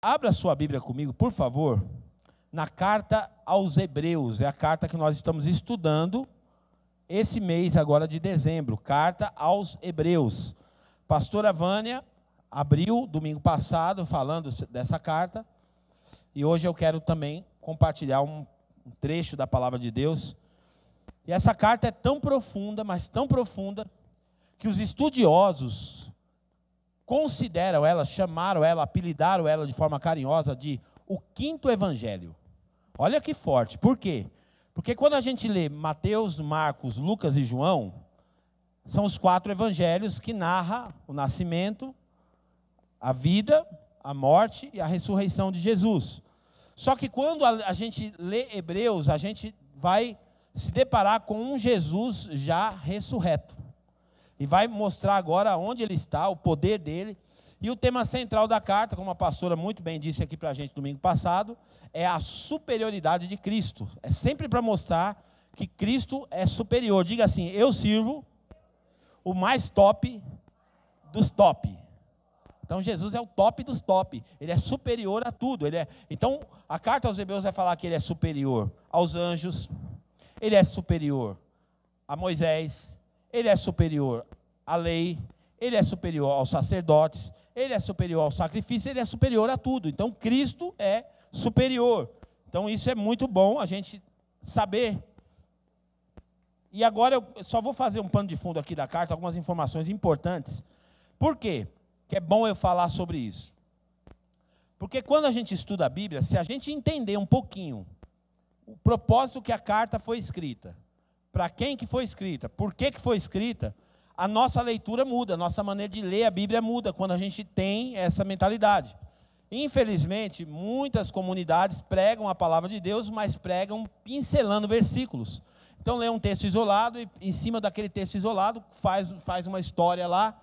Abra sua Bíblia comigo, por favor, na carta aos Hebreus. É a carta que nós estamos estudando esse mês agora de dezembro. Carta aos Hebreus. Pastora Vânia abriu domingo passado falando dessa carta. E hoje eu quero também compartilhar um trecho da palavra de Deus. E essa carta é tão profunda, mas tão profunda, que os estudiosos consideram ela, chamaram ela, apelidaram ela de forma carinhosa de o quinto evangelho. Olha que forte. Por quê? Porque quando a gente lê Mateus, Marcos, Lucas e João, são os 4 evangelhos que narram o nascimento, a vida, a morte e a ressurreição de Jesus. Só que quando a gente lê Hebreus, a gente vai se deparar com um Jesus já ressurreto. E vai mostrar agora onde ele está, o poder dele. E o tema central da carta, como a pastora muito bem disse aqui para a gente domingo passado, é a superioridade de Cristo. É sempre para mostrar que Cristo é superior. Diga assim: eu sirvo o mais top dos top. Então Jesus é o top dos top. Ele é superior a tudo. Então a carta aos Hebreus vai falar que ele é superior aos anjos. Ele é superior a Moisés. Ele é superior à lei, ele é superior aos sacerdotes, ele é superior ao sacrifício, ele é superior a tudo. Então, Cristo é superior. Então, isso é muito bom a gente saber. E agora eu só vou fazer um pano de fundo aqui da carta, algumas informações importantes. Por quê que é bom eu falar sobre isso? Porque quando a gente estuda a Bíblia, se a gente entender um pouquinho o propósito que a carta foi escrita, para quem que foi escrita, por que foi escrita, a nossa leitura muda, a nossa maneira de ler a Bíblia muda, quando a gente tem essa mentalidade. Infelizmente, muitas comunidades pregam a palavra de Deus, mas pregam pincelando versículos. Então, lê um texto isolado e, em cima daquele texto isolado, faz uma história lá,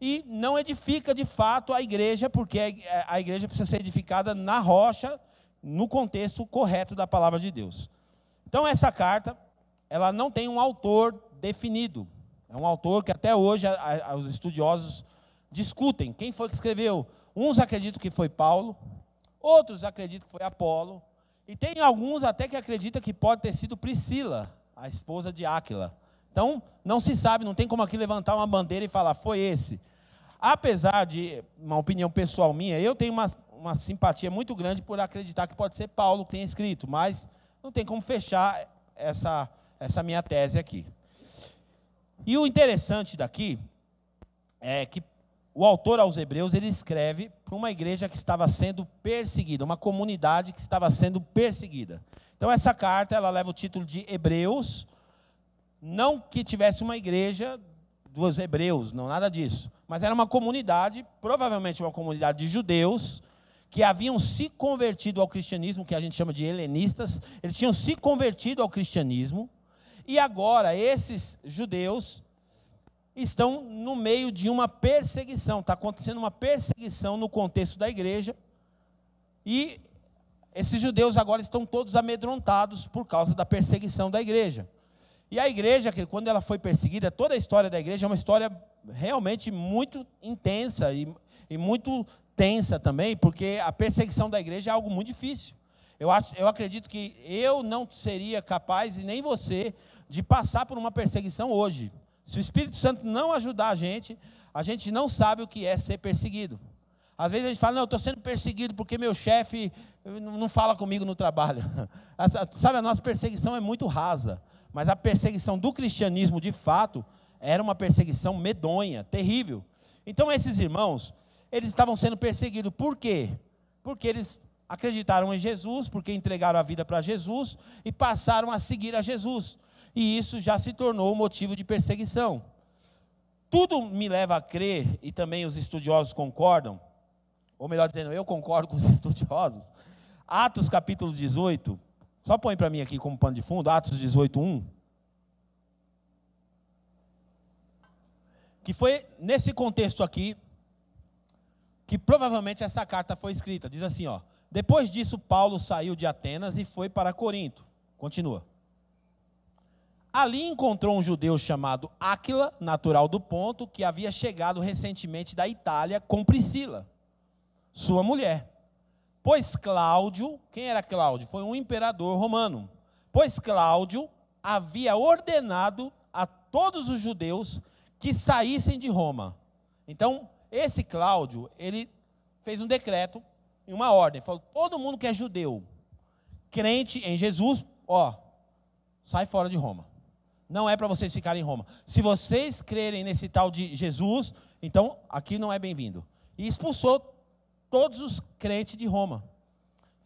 e não edifica, de fato, a igreja, porque a igreja precisa ser edificada na rocha, no contexto correto da palavra de Deus. Então, essa carta, ela não tem um autor definido. É um autor que até hoje os estudiosos discutem. Quem foi que escreveu? Uns acreditam que foi Paulo, outros acreditam que foi Apolo, e tem alguns até que acreditam que pode ter sido Priscila, a esposa de Áquila. Então, não se sabe, não tem como aqui levantar uma bandeira e falar, foi esse. Apesar de uma opinião pessoal minha, eu tenho uma simpatia muito grande por acreditar que pode ser Paulo que tenha escrito, mas não tem como fechar essa minha tese aqui. E o interessante daqui é que o autor aos Hebreus, ele escreve para uma igreja que estava sendo perseguida, uma comunidade que estava sendo perseguida. Então essa carta, ela leva o título de Hebreus, não que tivesse uma igreja dos hebreus, não, nada disso, mas era uma comunidade, provavelmente uma comunidade de judeus, que haviam se convertido ao cristianismo, que a gente chama de helenistas. Eles tinham se convertido ao cristianismo, e agora esses judeus estão no meio de uma perseguição. Está acontecendo uma perseguição no contexto da igreja, e esses judeus agora estão todos amedrontados por causa da perseguição da igreja. E a igreja, quando ela foi perseguida, toda a história da igreja é uma história realmente muito intensa e muito tensa também, porque a perseguição da igreja é algo muito difícil. Eu acredito que eu não seria capaz, e nem você, de passar por uma perseguição hoje. Se o Espírito Santo não ajudar a gente não sabe o que é ser perseguido. Às vezes a gente fala, não, eu estou sendo perseguido porque meu chefe não fala comigo no trabalho. Sabe, a nossa perseguição é muito rasa, mas a perseguição do cristianismo, de fato, era uma perseguição medonha, terrível. Então esses irmãos, eles estavam sendo perseguidos. Por quê? Porque eles acreditaram em Jesus, porque entregaram a vida para Jesus e passaram a seguir a Jesus. E isso já se tornou motivo de perseguição. Tudo me leva a crer, e também os estudiosos concordam, ou melhor dizendo, eu concordo com os estudiosos. Atos capítulo 18, só põe para mim aqui como pano de fundo, Atos 18, 1. Que foi nesse contexto aqui, que provavelmente essa carta foi escrita. Diz assim, ó: depois disso, Paulo saiu de Atenas e foi para Corinto. Continua. Ali encontrou um judeu chamado Áquila, natural do Ponto, que havia chegado recentemente da Itália com Priscila, sua mulher. Pois Cláudio, quem era Cláudio? Foi um imperador romano. Pois Cláudio havia ordenado a todos os judeus que saíssem de Roma. Então, esse Cláudio, ele fez um decreto, uma ordem, falou: todo mundo que é judeu, crente em Jesus, sai fora de Roma. Não é para vocês ficarem em Roma. Se vocês crerem nesse tal de Jesus, então aqui não é bem-vindo. E expulsou todos os crentes de Roma.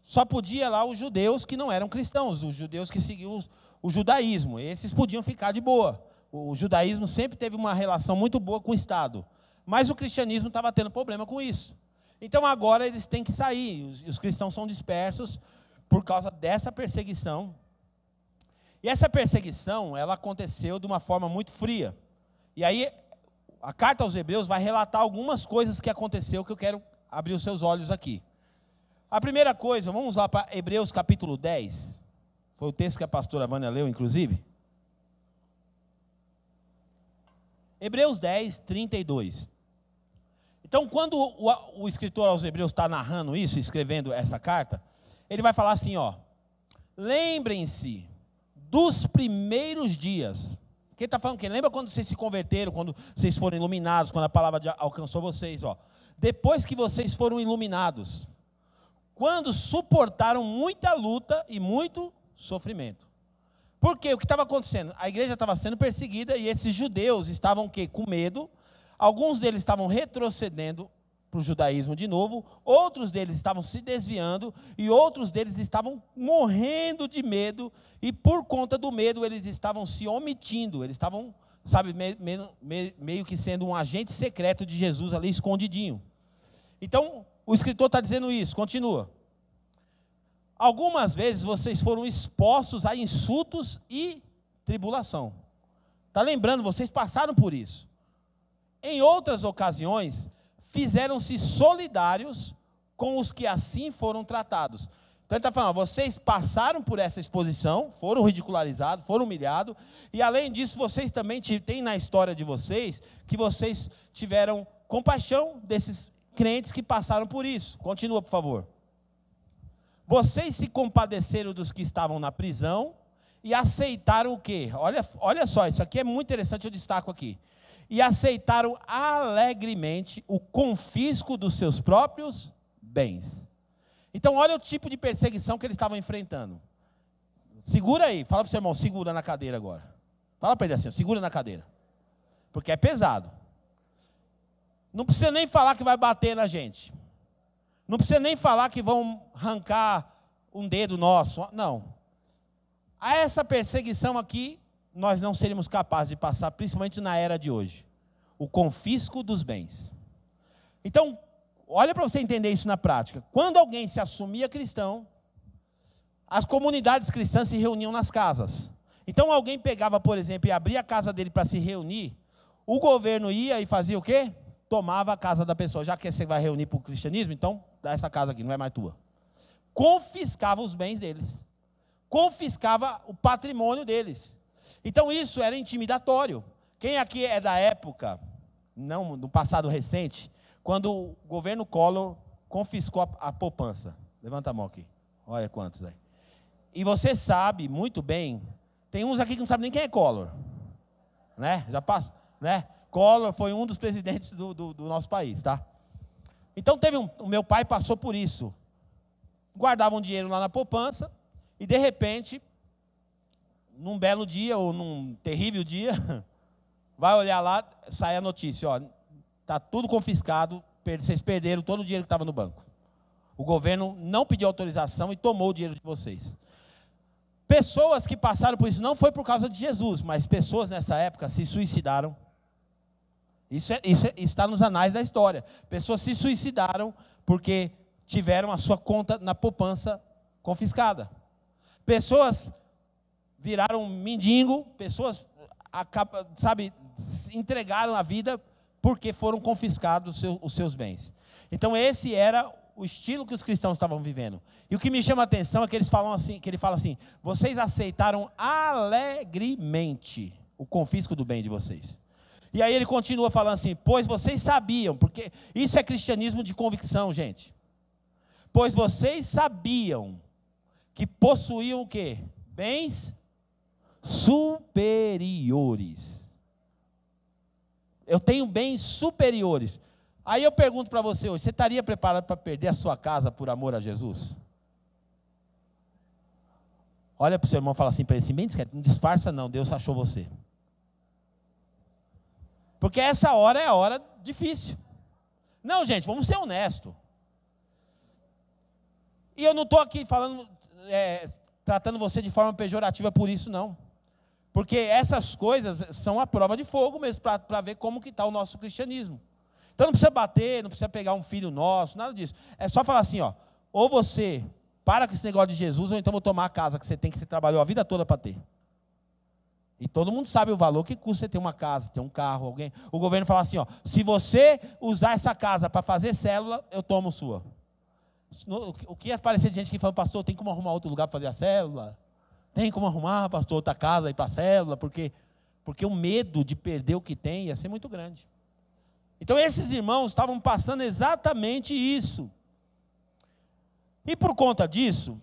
Só podia lá os judeus que não eram cristãos, os judeus que seguiam o judaísmo. Esses podiam ficar de boa. O judaísmo sempre teve uma relação muito boa com o Estado. Mas o cristianismo estava tendo problema com isso. Então agora eles têm que sair. Os cristãos são dispersos por causa dessa perseguição. E essa perseguição, ela aconteceu de uma forma muito fria. E aí, a carta aos Hebreus vai relatar algumas coisas que aconteceu, que eu quero abrir os seus olhos aqui. A primeira coisa, vamos lá para Hebreus capítulo 10. Foi o texto que a pastora Vânia leu, inclusive. Hebreus 10, 32. Então, quando o escritor aos Hebreus está narrando isso, escrevendo essa carta, ele vai falar assim, lembrem-se dos primeiros dias. Quem está falando que lembra quando vocês se converteram, quando vocês foram iluminados, quando a palavra alcançou vocês, depois que vocês foram iluminados, quando suportaram muita luta e muito sofrimento. Porque o que estava acontecendo? A igreja estava sendo perseguida e esses judeus estavam com medo. Alguns deles estavam retrocedendo para o judaísmo de novo, outros deles estavam se desviando e outros deles estavam morrendo de medo, e por conta do medo eles estavam se omitindo, eles estavam, meio que sendo um agente secreto de Jesus ali escondidinho. Então, o escritor está dizendo isso, continua. Algumas vezes vocês foram expostos a insultos e tribulação. Está lembrando, vocês passaram por isso. Em outras ocasiões, fizeram-se solidários com os que assim foram tratados. Então ele está falando, vocês passaram por essa exposição, foram ridicularizados, foram humilhados, e além disso, vocês também têm na história de vocês, que vocês tiveram compaixão desses crentes que passaram por isso. Continua, por favor. Vocês se compadeceram dos que estavam na prisão e aceitaram o quê? Olha só, isso aqui é muito interessante, eu destaco aqui. E aceitaram alegremente o confisco dos seus próprios bens. Então, olha o tipo de perseguição que eles estavam enfrentando. Segura aí, fala para o seu irmão, segura na cadeira agora. Fala para ele assim, segura na cadeira. Porque é pesado. Não precisa nem falar que vai bater na gente. Não precisa nem falar que vão arrancar um dedo nosso. Não. A essa perseguição aqui, nós não seríamos capazes de passar, principalmente na era de hoje. O confisco dos bens. Então, olha para você entender isso na prática. Quando alguém se assumia cristão, as comunidades cristãs se reuniam nas casas. Então, alguém pegava, por exemplo, e abria a casa dele para se reunir, o governo ia e fazia o quê? Tomava a casa da pessoa. Já que você vai reunir para o cristianismo, então dá essa casa aqui, não é mais tua. Confiscava os bens deles. Confiscava o patrimônio deles. Então isso era intimidatório. Quem aqui é da época, não do passado recente, quando o governo Collor confiscou a poupança? Levanta a mão aqui. Olha quantos aí. E você sabe muito bem, tem uns aqui que não sabem nem quem é Collor. Né? Já passa, né? Collor foi um dos presidentes do nosso país, tá? Então o meu pai passou por isso. Guardavam dinheiro lá na poupança e de repente, num belo dia ou num terrível dia, vai olhar lá, sai a notícia, está tudo confiscado, vocês perderam todo o dinheiro que estava no banco. O governo não pediu autorização e tomou o dinheiro de vocês. Pessoas que passaram por isso, não foi por causa de Jesus, mas pessoas nessa época se suicidaram. Isso está nos anais da história. Pessoas se suicidaram porque tiveram a sua conta na poupança confiscada. Pessoas viraram mendigo, pessoas, entregaram a vida porque foram confiscados os seus bens. Então esse era o estilo que os cristãos estavam vivendo. E o que me chama a atenção é que ele fala assim, vocês aceitaram alegremente o confisco do bem de vocês. E aí ele continua falando assim, pois vocês sabiam, porque isso é cristianismo de convicção, gente. Pois vocês sabiam que possuíam o quê? Bens superiores. Eu tenho bens superiores. Aí eu pergunto para você hoje, você estaria preparado para perder a sua casa por amor a Jesus? Olha para o seu irmão e fala assim para ele, assim, bem discreto, não disfarça não, Deus achou você. Porque essa hora é a hora difícil. Não, gente, vamos ser honestos. E eu não estou aqui falando, tratando você de forma pejorativa por isso, não. Porque essas coisas são a prova de fogo mesmo, para ver como que está o nosso cristianismo. Então não precisa bater, não precisa pegar um filho nosso, nada disso. É só falar assim, ó, ou você para com esse negócio de Jesus, ou então vou tomar a casa que você tem, que você trabalhou a vida toda para ter. E todo mundo sabe o valor que custa você ter uma casa, ter um carro, alguém. O governo fala assim, ó, se você usar essa casa para fazer célula, eu tomo sua. O que ia parecer de gente que fala, pastor, tem como arrumar outro lugar para fazer a célula? Tem como arrumar, pastor, outra casa aí para a célula? Porque o medo de perder o que tem ia ser muito grande. Então esses irmãos estavam passando exatamente isso. E por conta disso,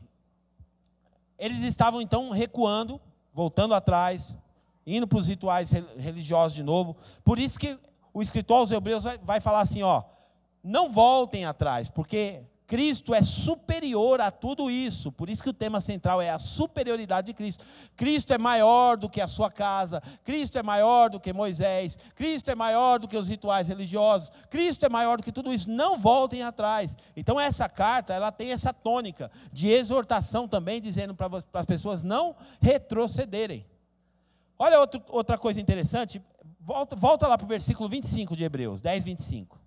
eles estavam então recuando, voltando atrás, indo para os rituais religiosos de novo. Por isso que o escritor aos Hebreus vai falar assim, ó, não voltem atrás, porque Cristo é superior a tudo isso. Por isso que o tema central é a superioridade de Cristo. Cristo é maior do que a sua casa. Cristo é maior do que Moisés. Cristo é maior do que os rituais religiosos. Cristo é maior do que tudo isso. Não voltem atrás. Então essa carta, ela tem essa tônica de exortação também, dizendo para as pessoas não retrocederem. Olha outra coisa interessante. Volta lá para o versículo 25 de Hebreus, 10, 25.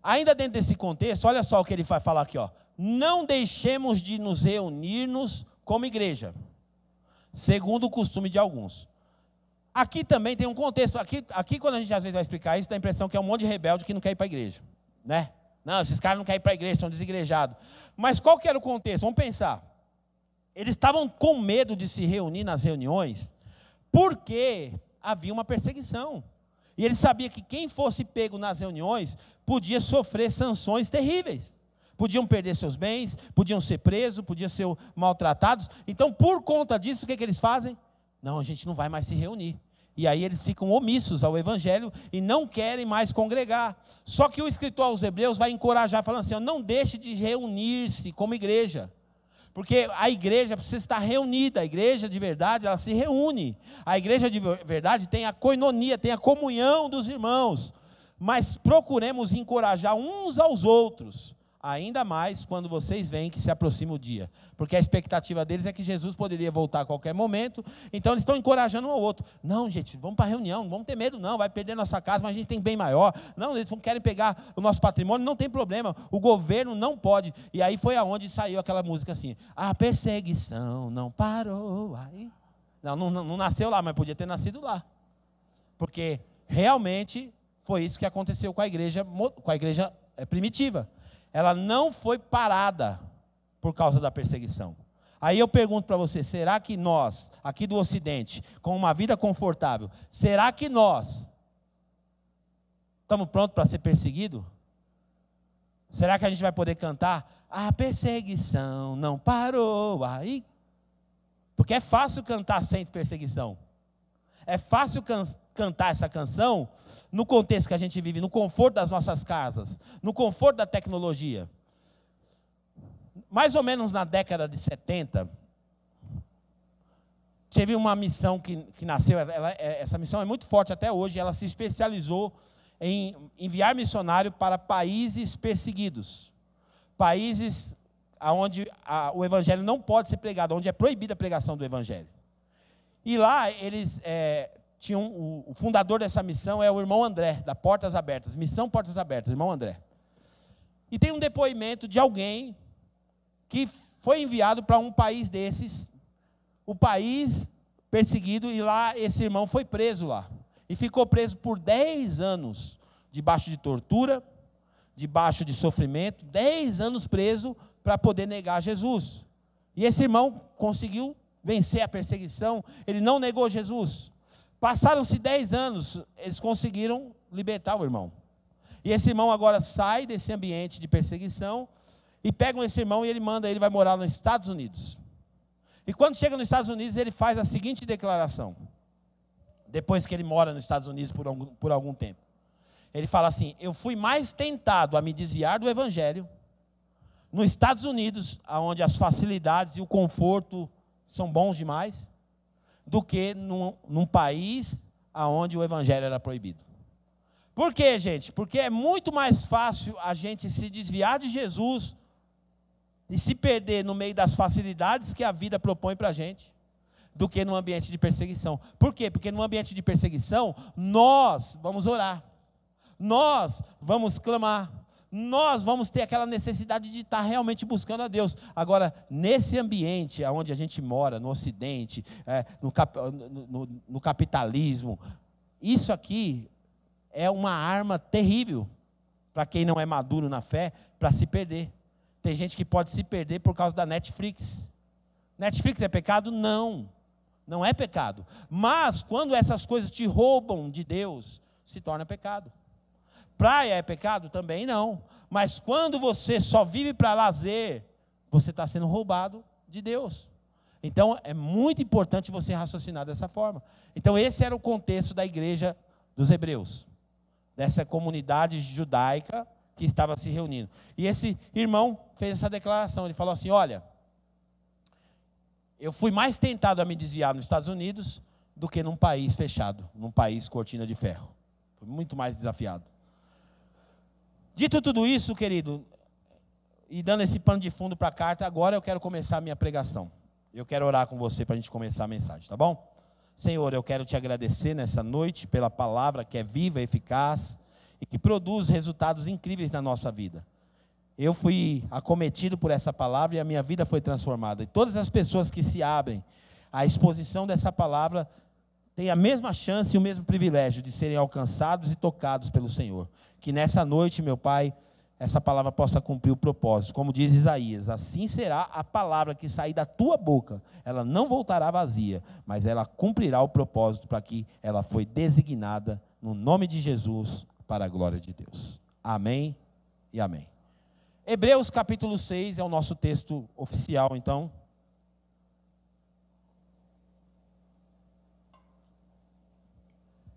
Ainda dentro desse contexto, olha só o que ele vai falar aqui, ó. Não deixemos de nos reunir-nos como igreja, segundo o costume de alguns. Aqui também tem um contexto, aqui quando a gente às vezes vai explicar isso, dá a impressão que é um monte de rebelde que não quer ir para a igreja, né? Não, esses caras não querem ir para a igreja, são desigrejados. Mas qual que era o contexto? Vamos pensar. Eles estavam com medo de se reunir nas reuniões, porque havia uma perseguição. E ele sabia que quem fosse pego nas reuniões podia sofrer sanções terríveis. Podiam perder seus bens, podiam ser presos, podiam ser maltratados. Então, por conta disso, o que eles fazem? Não, a gente não vai mais se reunir. E aí eles ficam omissos ao evangelho e não querem mais congregar. Só que o escritor aos Hebreus vai encorajar, falando assim, ó, não deixe de reunir-se como igreja. Porque a igreja precisa estar reunida, a igreja de verdade, ela se reúne. A igreja de verdade tem a koinonia, tem a comunhão dos irmãos. Mas procuremos encorajar uns aos outros, ainda mais quando vocês veem que se aproxima o dia. Porque a expectativa deles é que Jesus poderia voltar a qualquer momento, então eles estão encorajando um ao outro. Não, gente, vamos para a reunião, não vamos ter medo não, vai perder nossa casa, mas a gente tem bem maior. Não, eles querem pegar o nosso patrimônio, não tem problema, o governo não pode. E aí foi aonde saiu aquela música assim, a perseguição não parou. Aí, não nasceu lá, mas podia ter nascido lá. Porque realmente foi isso que aconteceu com a igreja primitiva. Ela não foi parada por causa da perseguição. Aí eu pergunto para você, será que nós, aqui do Ocidente, com uma vida confortável, será que nós estamos prontos para ser perseguidos? Será que a gente vai poder cantar? A perseguição não parou aí. Porque é fácil cantar sem perseguição. É fácil cantar essa canção no contexto que a gente vive, no conforto das nossas casas, no conforto da tecnologia. Mais ou menos na década de 70, teve uma missão que nasceu, essa missão é muito forte até hoje, ela se especializou em enviar missionário para países perseguidos, países onde o evangelho não pode ser pregado, onde é proibida a pregação do evangelho. E lá eles tinham, o fundador dessa missão é o irmão André, da Portas Abertas, Missão Portas Abertas, irmão André. E tem um depoimento de alguém que foi enviado para um país desses, o país perseguido, e lá esse irmão foi preso lá. E ficou preso por 10 anos, debaixo de tortura, debaixo de sofrimento, 10 anos preso para poder negar Jesus. E esse irmão conseguiu vencer a perseguição, ele não negou Jesus. Passaram-se 10 anos, eles conseguiram libertar o irmão. E esse irmão agora sai desse ambiente de perseguição e pegam esse irmão e ele vai morar nos Estados Unidos. E quando chega nos Estados Unidos, ele faz a seguinte declaração, depois que ele mora nos Estados Unidos por algum tempo. Ele fala assim: eu fui mais tentado a me desviar do Evangelho nos Estados Unidos, onde as facilidades e o conforto são bons demais, do que num país onde o Evangelho era proibido. Por quê, gente? Porque é muito mais fácil a gente se desviar de Jesus e se perder no meio das facilidades que a vida propõe para a gente, do que no ambiente de perseguição. Por quê? Porque no ambiente de perseguição, nós vamos orar, nós vamos clamar, nós vamos ter aquela necessidade de estar realmente buscando a Deus. Agora, nesse ambiente onde a gente mora, no Ocidente, no capitalismo, isso aqui é uma arma terrível para quem não é maduro na fé, para se perder. Tem gente que pode se perder por causa da Netflix. Netflix é pecado? Não, não é pecado. Mas quando essas coisas te roubam de Deus, se torna pecado. Praia é pecado? Também não. Mas quando você só vive para lazer, você está sendo roubado de Deus. Então é muito importante você raciocinar dessa forma. Então esse era o contexto da igreja dos Hebreus, dessa comunidade judaica que estava se reunindo. E esse irmão fez essa declaração, ele falou assim: olha, eu fui mais tentado a me desviar nos Estados Unidos do que num país fechado, num país cortina de ferro. Fui muito mais desafiado. Dito tudo isso, querido, e dando esse pano de fundo para a carta, agora eu quero começar a minha pregação. Eu quero orar com você para a gente começar a mensagem, tá bom? Senhor, eu quero te agradecer nessa noite pela palavra que é viva, eficaz e que produz resultados incríveis na nossa vida. Eu fui acometido por essa palavra e a minha vida foi transformada. E todas as pessoas que se abrem à exposição dessa palavra têm a mesma chance e o mesmo privilégio de serem alcançados e tocados pelo Senhor. Que nessa noite, meu Pai, essa palavra possa cumprir o propósito. Como diz Isaías: assim será a palavra que sair da tua boca. Ela não voltará vazia, mas ela cumprirá o propósito para que ela foi designada no nome de Jesus, para a glória de Deus. Amém e amém. Hebreus capítulo 6 é o nosso texto oficial, então.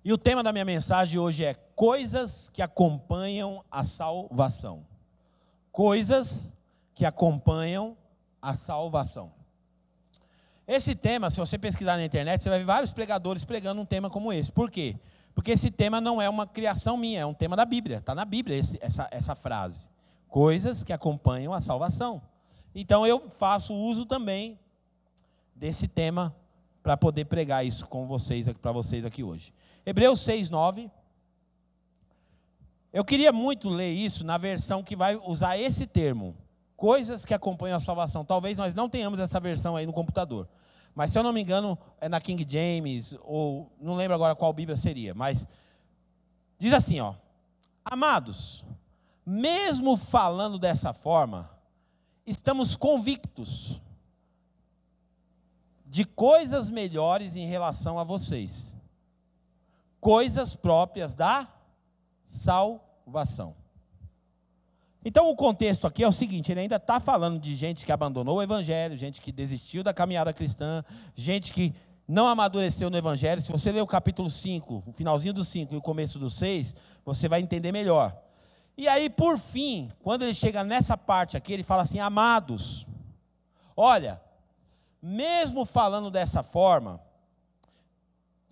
E o tema da minha mensagem hoje é coisas que acompanham a salvação. Coisas que acompanham a salvação. Esse tema, se você pesquisar na internet, você vai ver vários pregadores pregando um tema como esse. Por quê? Porque esse tema não é uma criação minha, é um tema da Bíblia. Está na Bíblia essa frase. Coisas que acompanham a salvação. Então eu faço uso também desse tema para poder pregar isso com vocês, para vocês aqui hoje. Hebreus 6:9. Eu queria muito ler isso na versão que vai usar esse termo. Coisas que acompanham a salvação. Talvez nós não tenhamos essa versão aí no computador. Mas se eu não me engano, é na King James, ou não lembro agora qual Bíblia seria, mas diz assim, ó: amados, mesmo falando dessa forma, estamos convictos de coisas melhores em relação a vocês, coisas próprias da salvação. Então o contexto aqui é o seguinte: ele ainda está falando de gente que abandonou o Evangelho, gente que desistiu da caminhada cristã, gente que não amadureceu no Evangelho. Se você ler o capítulo 5, o finalzinho do 5 e o começo do 6, você vai entender melhor. E aí, por fim, quando ele chega nessa parte aqui, ele fala assim: amados, olha, mesmo falando dessa forma,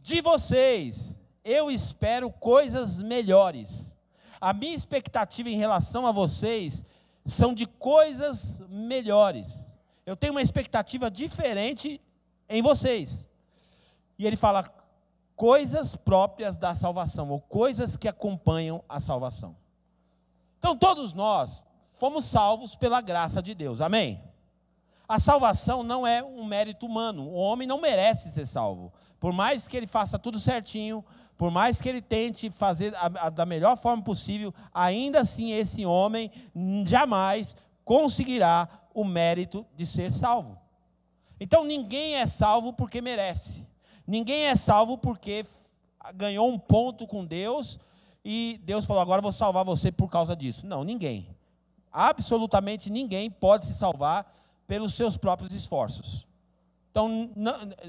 de vocês eu espero coisas melhores. A minha expectativa em relação a vocês são de coisas melhores. Eu tenho uma expectativa diferente em vocês. E ele fala coisas próprias da salvação, ou coisas que acompanham a salvação. Então todos nós fomos salvos pela graça de Deus, amém? A salvação não é um mérito humano, o homem não merece ser salvo. Por mais que ele faça tudo certinho, por mais que ele tente fazer da melhor forma possível, ainda assim esse homem jamais conseguirá o mérito de ser salvo. Então ninguém é salvo porque merece. Ninguém é salvo porque ganhou um ponto com Deus e Deus falou, agora eu vou salvar você por causa disso. Não, ninguém. Absolutamente ninguém pode se salvar pelos seus próprios esforços. Então,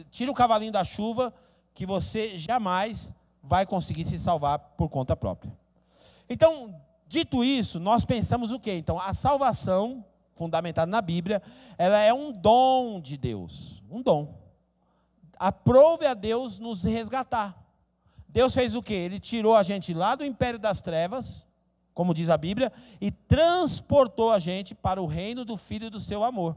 tira o cavalinho da chuva, que você jamais vai conseguir se salvar por conta própria. Então, dito isso, nós pensamos o quê? Então, a salvação, fundamentada na Bíblia, ela é um dom de Deus, um dom. Aprove a Deus nos resgatar. Deus fez o quê? Ele tirou a gente lá do império das trevas, como diz a Bíblia, e transportou a gente para o reino do Filho do seu amor.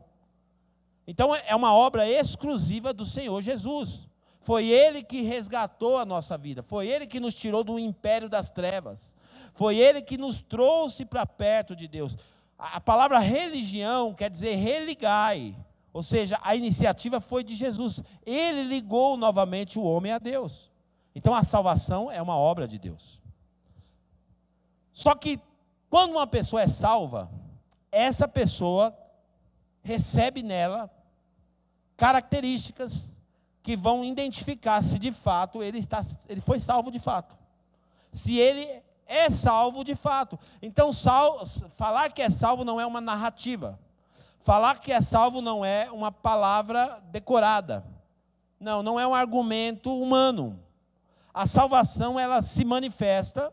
Então, é uma obra exclusiva do Senhor Jesus. Foi Ele que resgatou a nossa vida, foi Ele que nos tirou do império das trevas, foi Ele que nos trouxe para perto de Deus. A palavra religião quer dizer religai, ou seja, a iniciativa foi de Jesus. Ele ligou novamente o homem a Deus. Então a salvação é uma obra de Deus. Só que quando uma pessoa é salva, essa pessoa recebe nela características que vão identificar se de fato ele foi salvo de fato. Se ele é salvo de fato. Então, falar que é salvo não é uma narrativa. Falar que é salvo não é uma palavra decorada. Não é um argumento humano. A salvação, ela se manifesta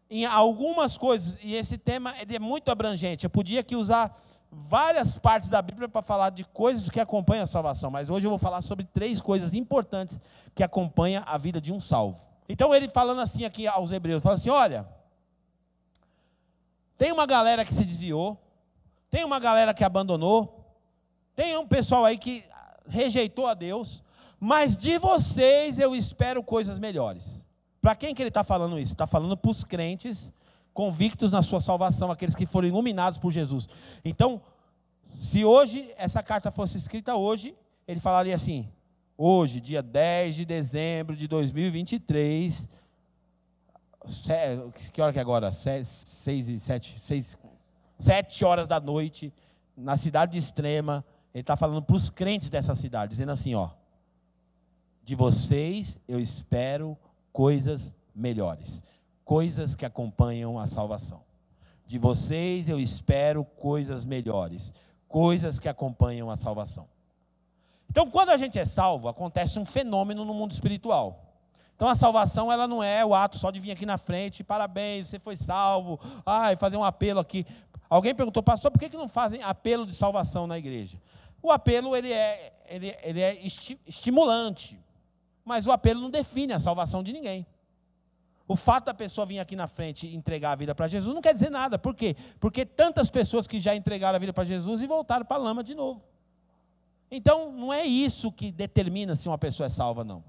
em algumas coisas, e esse tema ele é muito abrangente. Eu podia aqui usar várias partes da Bíblia para falar de coisas que acompanham a salvação, mas hoje eu vou falar sobre 3 coisas importantes que acompanham a vida de um salvo. Então ele falando assim aqui aos hebreus, fala assim, olha, tem uma galera que se desviou, tem uma galera que abandonou, tem um pessoal aí que rejeitou a Deus, mas de vocês eu espero coisas melhores. Para quem que ele está falando isso? Está falando para os crentes convictos na sua salvação, aqueles que foram iluminados por Jesus. Então, se hoje essa carta fosse escrita hoje, ele falaria assim, hoje, dia 10 de dezembro de 2023, que hora que é agora? 7 horas da noite, na cidade de Extrema, ele está falando para os crentes dessa cidade, dizendo assim, ó, de vocês eu espero coisas melhores, coisas que acompanham a salvação. De vocês eu espero coisas melhores, coisas que acompanham a salvação. Então, quando a gente é salvo, acontece um fenômeno no mundo espiritual. Então, a salvação, ela não é o ato só de vir aqui na frente, parabéns, você foi salvo, fazer um apelo aqui. Alguém perguntou, pastor, por que não fazem apelo de salvação na igreja? O apelo, ele é estimulante, mas o apelo não define a salvação de ninguém. O fato da pessoa vir aqui na frente e entregar a vida para Jesus não quer dizer nada. Por quê? Porque tantas pessoas que já entregaram a vida para Jesus e voltaram para a lama de novo. Então, não é isso que determina se uma pessoa é salva, não.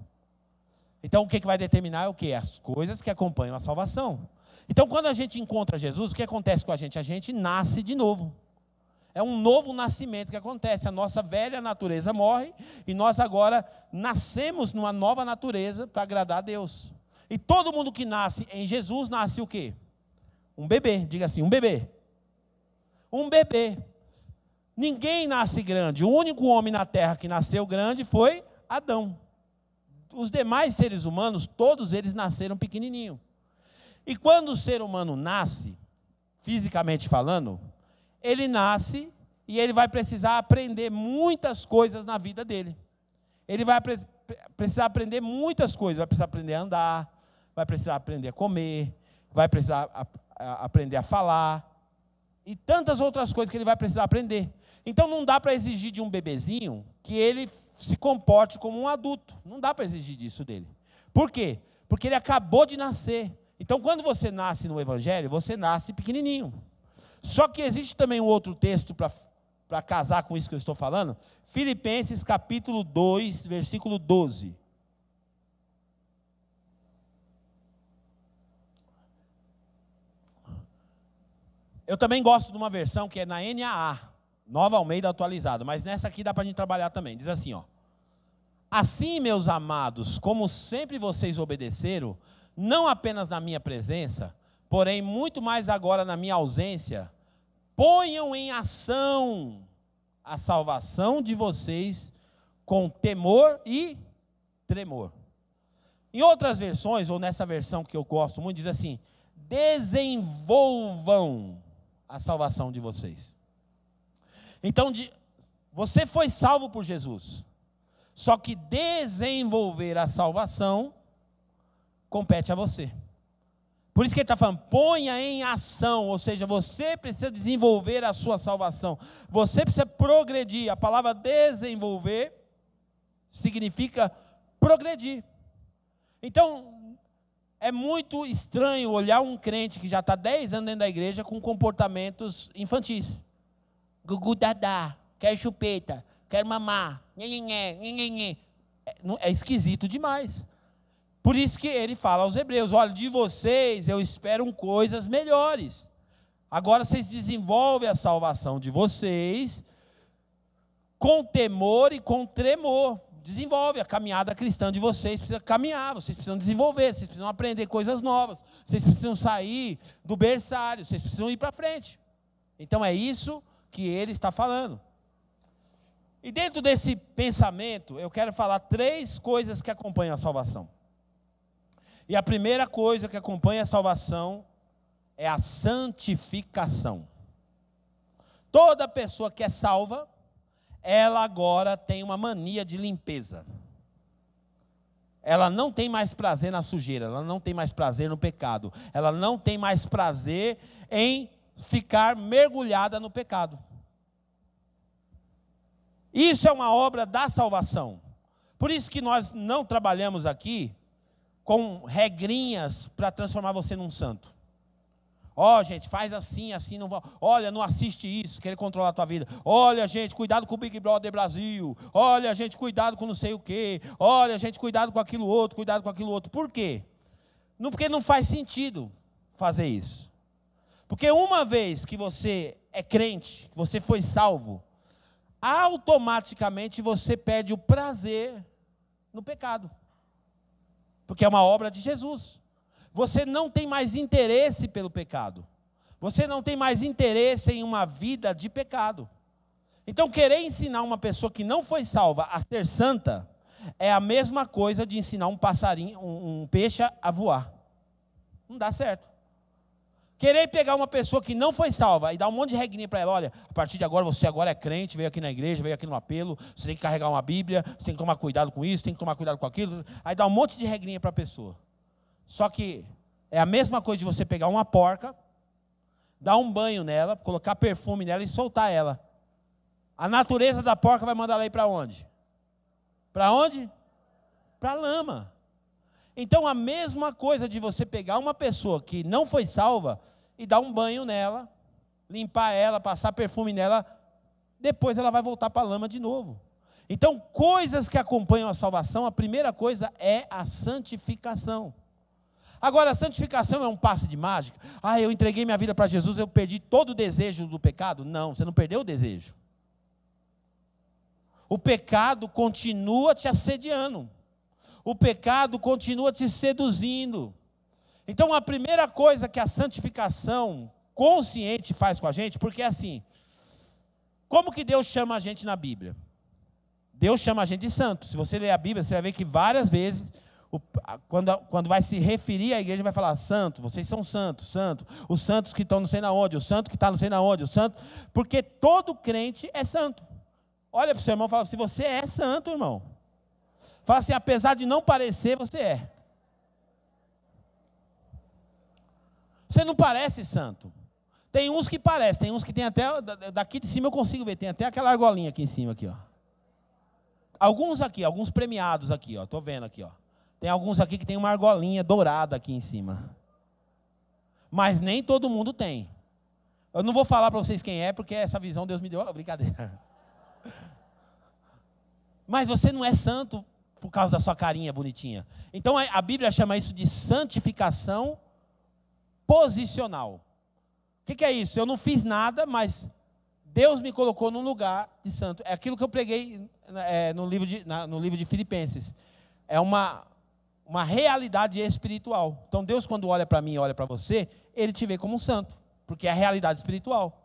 Então, o que vai determinar é o quê? As coisas que acompanham a salvação. Então, quando a gente encontra Jesus, o que acontece com a gente? A gente nasce de novo. É um novo nascimento que acontece. A nossa velha natureza morre e nós agora nascemos numa nova natureza para agradar a Deus. E todo mundo que nasce em Jesus, nasce o quê? Um bebê, diga assim, um bebê. Um bebê. Ninguém nasce grande. O único homem na terra que nasceu grande foi Adão. Os demais seres humanos, todos eles nasceram pequenininho. E quando o ser humano nasce, fisicamente falando, ele nasce e ele vai precisar aprender muitas coisas na vida dele. Ele vai precisar aprender muitas coisas. Vai precisar aprender a andar, vai precisar aprender a comer, vai precisar aprender a falar, e tantas outras coisas que ele vai precisar aprender. Então não dá para exigir de um bebezinho que ele se comporte como um adulto. Não dá para exigir disso dele. Por quê? Porque ele acabou de nascer. Então quando você nasce no Evangelho, você nasce pequenininho. Só que existe também um outro texto para casar com isso que eu estou falando. Filipenses capítulo 2, versículo 12. Eu também gosto de uma versão que é na NAA, Nova Almeida Atualizada, mas nessa aqui dá para a gente trabalhar também. Diz assim, ó. Assim, meus amados, como sempre vocês obedeceram, não apenas na minha presença, porém muito mais agora na minha ausência, ponham em ação a salvação de vocês com temor e tremor. Em outras versões, ou nessa versão que eu gosto muito, diz assim, desenvolvam a salvação de vocês. Então, você foi salvo por Jesus. Só que desenvolver a salvação compete a você. Por isso que ele está falando, ponha em ação, ou seja, você precisa desenvolver a sua salvação. Você precisa progredir. A palavra desenvolver significa progredir. Então, é muito estranho olhar um crente que já está 10 anos dentro da igreja com comportamentos infantis. Gugu dadá, quer chupeta, quer mamar, é esquisito demais. Por isso que ele fala aos hebreus, olha, de vocês eu espero coisas melhores. Agora vocês desenvolvem a salvação de vocês com temor e com tremor. Desenvolve a caminhada cristã de vocês, precisa caminhar, vocês precisam desenvolver, vocês precisam aprender coisas novas, vocês precisam sair do berçário, vocês precisam ir para frente. Então é isso que ele está falando. E dentro desse pensamento, eu quero falar 3 coisas que acompanham a salvação. E a primeira coisa que acompanha a salvação é a santificação. Toda pessoa que é salva, ela agora tem uma mania de limpeza. Ela não tem mais prazer na sujeira, ela não tem mais prazer no pecado, ela não tem mais prazer em ficar mergulhada no pecado. Isso é uma obra da salvação. Por isso que nós não trabalhamos aqui com regrinhas para transformar você num santo. Ó, gente, faz assim, assim não vai. Olha, não assiste isso, querer controlar a tua vida. Olha, gente, cuidado com o Big Brother Brasil. Olha, gente, cuidado com não sei o quê. Olha, gente, cuidado com aquilo outro, cuidado com aquilo outro. Por quê? Porque não faz sentido fazer isso. Porque uma vez que você é crente, que você foi salvo, automaticamente você perde o prazer no pecado. Porque é uma obra de Jesus. Você não tem mais interesse pelo pecado. Você não tem mais interesse em uma vida de pecado. Então, querer ensinar uma pessoa que não foi salva a ser santa é a mesma coisa de ensinar um passarinho, um peixe a voar. Não dá certo. Querer pegar uma pessoa que não foi salva e dar um monte de regrinha para ela, olha, a partir de agora você agora é crente, veio aqui na igreja, veio aqui no apelo, você tem que carregar uma Bíblia, você tem que tomar cuidado com isso, tem que tomar cuidado com aquilo, aí dá um monte de regrinha para a pessoa. Só que é a mesma coisa de você pegar uma porca, dar um banho nela, colocar perfume nela e soltar ela. A natureza da porca vai mandar ela ir para onde? Para onde? Para a lama. Então, a mesma coisa de você pegar uma pessoa que não foi salva e dar um banho nela, limpar ela, passar perfume nela, depois ela vai voltar para a lama de novo. Então, coisas que acompanham a salvação, a primeira coisa é a santificação. Agora, a santificação é um passe de mágica. Ah, eu entreguei minha vida para Jesus, eu perdi todo o desejo do pecado. Não, você não perdeu o desejo. O pecado continua te assediando. O pecado continua te seduzindo. Então, a primeira coisa que a santificação consciente faz com a gente, porque é assim, como que Deus chama a gente na Bíblia? Deus chama a gente de santo. Se você ler a Bíblia, você vai ver que várias vezes, quando vai se referir à igreja, vai falar, santo, vocês são santos, santo, os santos que estão não sei na onde, o santo que está não sei na onde, o santo, porque todo crente é santo. Olha para o seu irmão e fala assim, você é santo, irmão. Fala assim, apesar de não parecer, você é. Você não parece santo. Tem uns que parecem, tem uns que tem até, daqui de cima eu consigo ver, tem até aquela argolinha aqui em cima, aqui, ó. Alguns aqui, alguns premiados aqui, ó, estou vendo aqui, ó. Tem alguns aqui que tem uma argolinha dourada aqui em cima. Mas nem todo mundo tem. Eu não vou falar para vocês quem é, porque essa visão Deus me deu, brincadeira. Mas você não é santo por causa da sua carinha bonitinha. Então a Bíblia chama isso de santificação posicional. O que é isso? Eu não fiz nada, mas Deus me colocou num lugar de santo. É aquilo que eu preguei no livro de Filipenses. É uma realidade espiritual. Então Deus, quando olha para mim e olha para você, Ele te vê como um santo, porque é a realidade espiritual.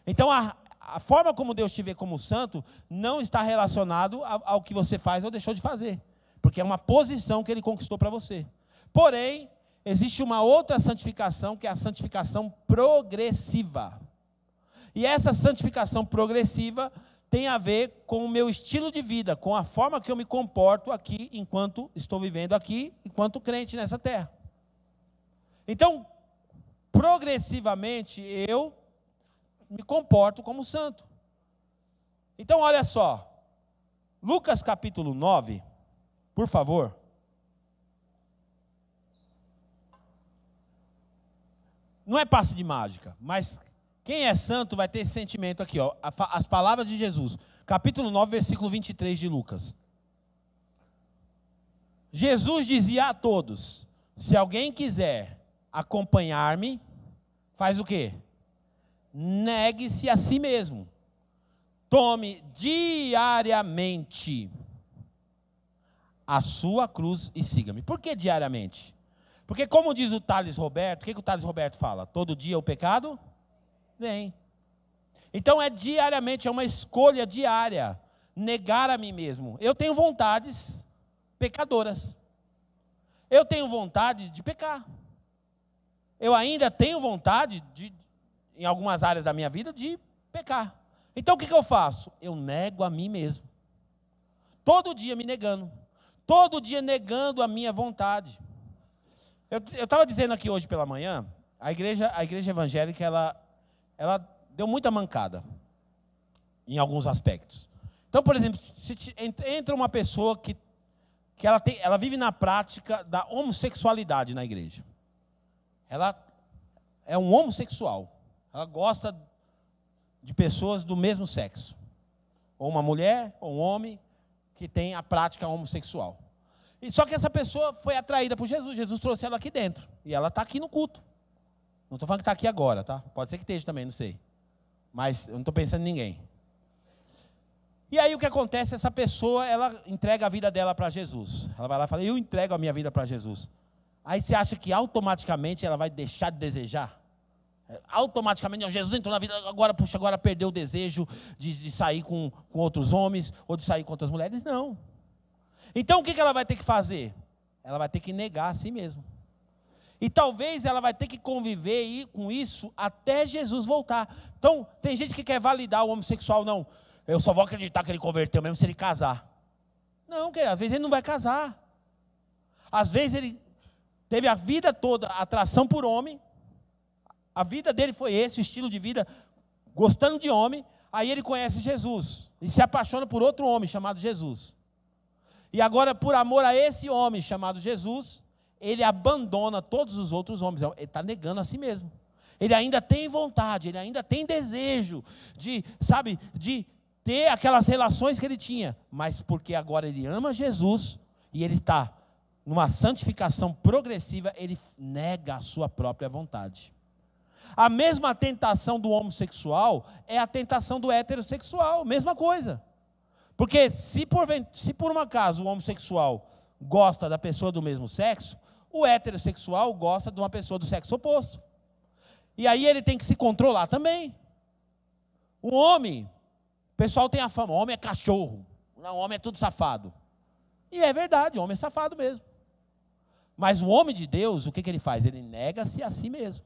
Então a forma como Deus te vê como santo não está relacionado ao que você faz ou deixou de fazer, porque é uma posição que Ele conquistou para você. Porém, existe uma outra santificação, que é a santificação progressiva. E essa santificação progressiva tem a ver com o meu estilo de vida, com a forma que eu me comporto aqui, enquanto estou vivendo aqui, enquanto crente nessa terra. Então, progressivamente, eu me comporto como santo. Então, olha só, Lucas capítulo 9, por favor. Não é passe de mágica, mas quem é santo vai ter esse sentimento aqui, ó, as palavras de Jesus, capítulo 9, versículo 23 de Lucas. Jesus dizia a todos: se alguém quiser acompanhar-me, faz o quê? Negue-se a si mesmo. Tome diariamente a sua cruz e siga-me. Por que diariamente? Porque como diz o Thales Roberto, o que o Thales Roberto fala? Todo dia o pecado vem. Então é diariamente, é uma escolha diária, negar a mim mesmo. Eu tenho vontades pecadoras. Eu tenho vontade de pecar. Eu ainda tenho vontade, em algumas áreas da minha vida, de pecar. Então o que eu faço? Eu nego a mim mesmo. Todo dia me negando. Todo dia negando a minha vontade. Eu estava dizendo aqui hoje pela manhã, a igreja evangélica, ela deu muita mancada em alguns aspectos. Então, por exemplo, se entra uma pessoa que ela vive na prática da homossexualidade na igreja. Ela é um homossexual. Ela gosta de pessoas do mesmo sexo. Ou uma mulher, ou um homem que tem a prática homossexual. E só que essa pessoa foi atraída por Jesus. Jesus trouxe ela aqui dentro. E ela está aqui no culto. Não estou falando que está aqui agora, tá? Pode ser que esteja também, não sei. Mas eu não estou pensando em ninguém. E aí o que acontece? Essa pessoa, ela entrega a vida dela para Jesus. Ela vai lá e fala: eu entrego a minha vida para Jesus. Aí você acha que automaticamente ela vai deixar de desejar? Automaticamente, Jesus entrou na vida, agora perdeu o desejo de sair com outros homens, ou de sair com outras mulheres? Não. Então o que ela vai ter que fazer? Ela vai ter que negar a si mesma. E talvez ela vai ter que conviver com isso até Jesus voltar. Então, tem gente que quer validar o homossexual. Não, eu só vou acreditar que ele converteu mesmo se ele casar. Não, às vezes ele não vai casar. Às vezes ele teve a vida toda atração por homem. A vida dele foi esse, o estilo de vida, gostando de homem. Aí ele conhece Jesus e se apaixona por outro homem chamado Jesus. E agora, por amor a esse homem chamado Jesus, ele abandona todos os outros homens. Ele está negando a si mesmo. Ele ainda tem vontade, ele ainda tem desejo de ter aquelas relações que ele tinha. Mas porque agora ele ama Jesus e ele está numa santificação progressiva, ele nega a sua própria vontade. A mesma tentação do homossexual é a tentação do heterossexual, mesma coisa. Porque se por um acaso o homossexual gosta da pessoa do mesmo sexo, o heterossexual gosta de uma pessoa do sexo oposto. E aí ele tem que se controlar também. O homem, o pessoal tem a fama, o homem é cachorro, o homem é tudo safado. E é verdade, o homem é safado mesmo. Mas o homem de Deus, o que ele faz? Ele nega-se a si mesmo.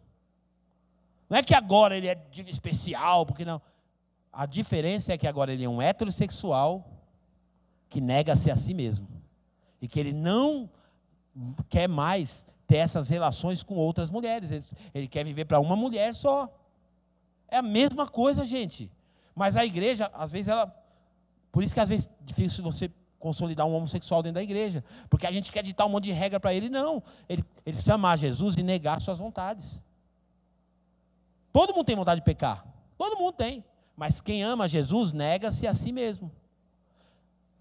Não é que agora ele é especial, porque não. A diferença é que agora ele é um heterossexual que nega-se a si mesmo. E que ele não quer mais ter essas relações com outras mulheres. Ele quer viver para uma mulher só. É a mesma coisa, gente. Mas a igreja, às vezes, por isso que às vezes é difícil você consolidar um homossexual dentro da igreja. Porque a gente quer ditar um monte de regra para ele. Não. Ele precisa amar Jesus e negar suas vontades. Todo mundo tem vontade de pecar. Todo mundo tem. Mas quem ama Jesus nega-se a si mesmo.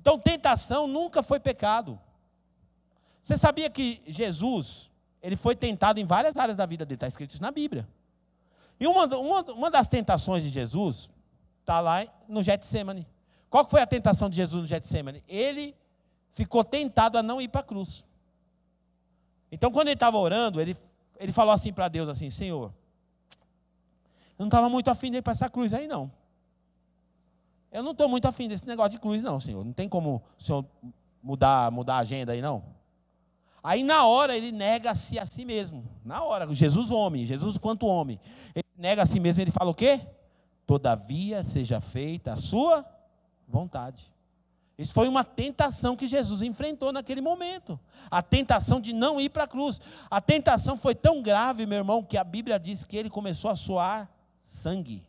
Então, tentação nunca foi pecado. Você sabia que Jesus, ele foi tentado em várias áreas da vida dele, está escrito isso na Bíblia. E uma das tentações de Jesus está lá no Getsemane. Qual foi a tentação de Jesus no Getsemane? Ele ficou tentado a não ir para a cruz. Então, quando ele estava orando, ele falou assim para Deus, assim: Senhor, eu não estava muito afim de ir para essa cruz aí, não. Eu não estou muito afim desse negócio de cruz, não, Senhor. Não tem como o Senhor mudar a agenda aí, não. Aí na hora ele nega-se a si mesmo. Na hora, Jesus homem, Jesus quanto homem. Ele nega a si mesmo, ele fala o quê? Todavia seja feita a sua vontade. Isso foi uma tentação que Jesus enfrentou naquele momento. A tentação de não ir para a cruz. A tentação foi tão grave, meu irmão, que a Bíblia diz que ele começou a suar sangue.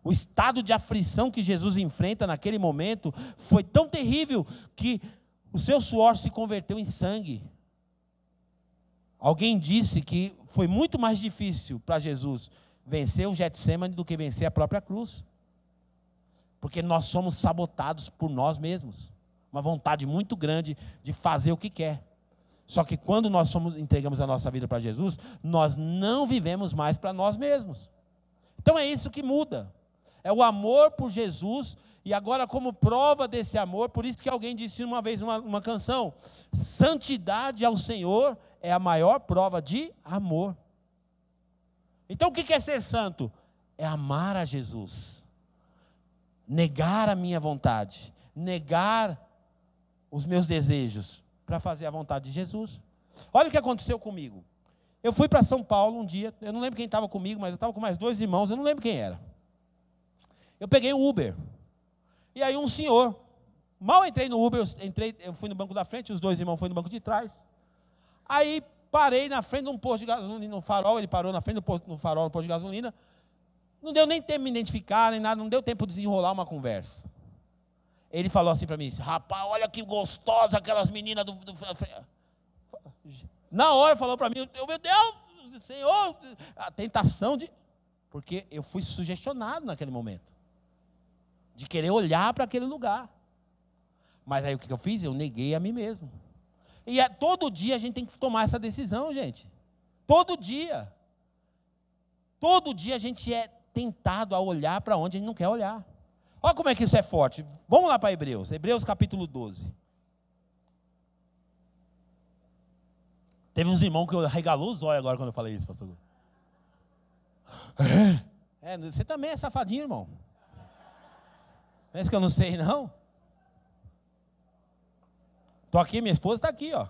O estado de aflição que Jesus enfrenta naquele momento foi tão terrível que o seu suor se converteu em sangue. Alguém disse que foi muito mais difícil para Jesus vencer o Getsemane do que vencer a própria cruz. Porque nós somos sabotados por nós mesmos. Uma vontade muito grande de fazer o que quer. Só que quando nós entregamos a nossa vida para Jesus, nós não vivemos mais para nós mesmos. Então é isso que muda. É o amor por Jesus. E agora, como prova desse amor, por isso que alguém disse uma vez uma canção: santidade ao Senhor é a maior prova de amor. Então o que é ser santo? É amar a Jesus. Negar a minha vontade, negar os meus desejos, para fazer a vontade de Jesus. Olha o que aconteceu comigo. Eu fui para São Paulo um dia, eu não lembro quem estava comigo, mas eu estava com mais 2 irmãos, eu não lembro quem era. Eu peguei um Uber, e aí um senhor, mal entrei no Uber, eu fui no banco da frente, os 2 irmãos foram no banco de trás. Aí parei na frente de um posto de gasolina, no farol, ele parou na frente no farol, no posto de gasolina. Não deu nem tempo de me identificar, nem nada, não deu tempo de desenrolar uma conversa. Ele falou assim para mim: rapaz, olha que gostosa aquelas meninas do... Na hora falou para mim: meu Deus, Senhor, a tentação de... Porque eu fui sugestionado naquele momento, de querer olhar para aquele lugar. Mas aí o que eu fiz? Eu neguei a mim mesmo. E todo dia a gente tem que tomar essa decisão, gente. Todo dia. Todo dia a gente é tentado a olhar para onde a gente não quer olhar. Olha como é que isso é forte. Vamos lá para Hebreus. Hebreus capítulo 12. Teve uns irmãos que regalou os olhos agora quando eu falei isso, pastor. Você também é safadinho, irmão. Pensa que eu não sei, não? Estou aqui, minha esposa está aqui, ó.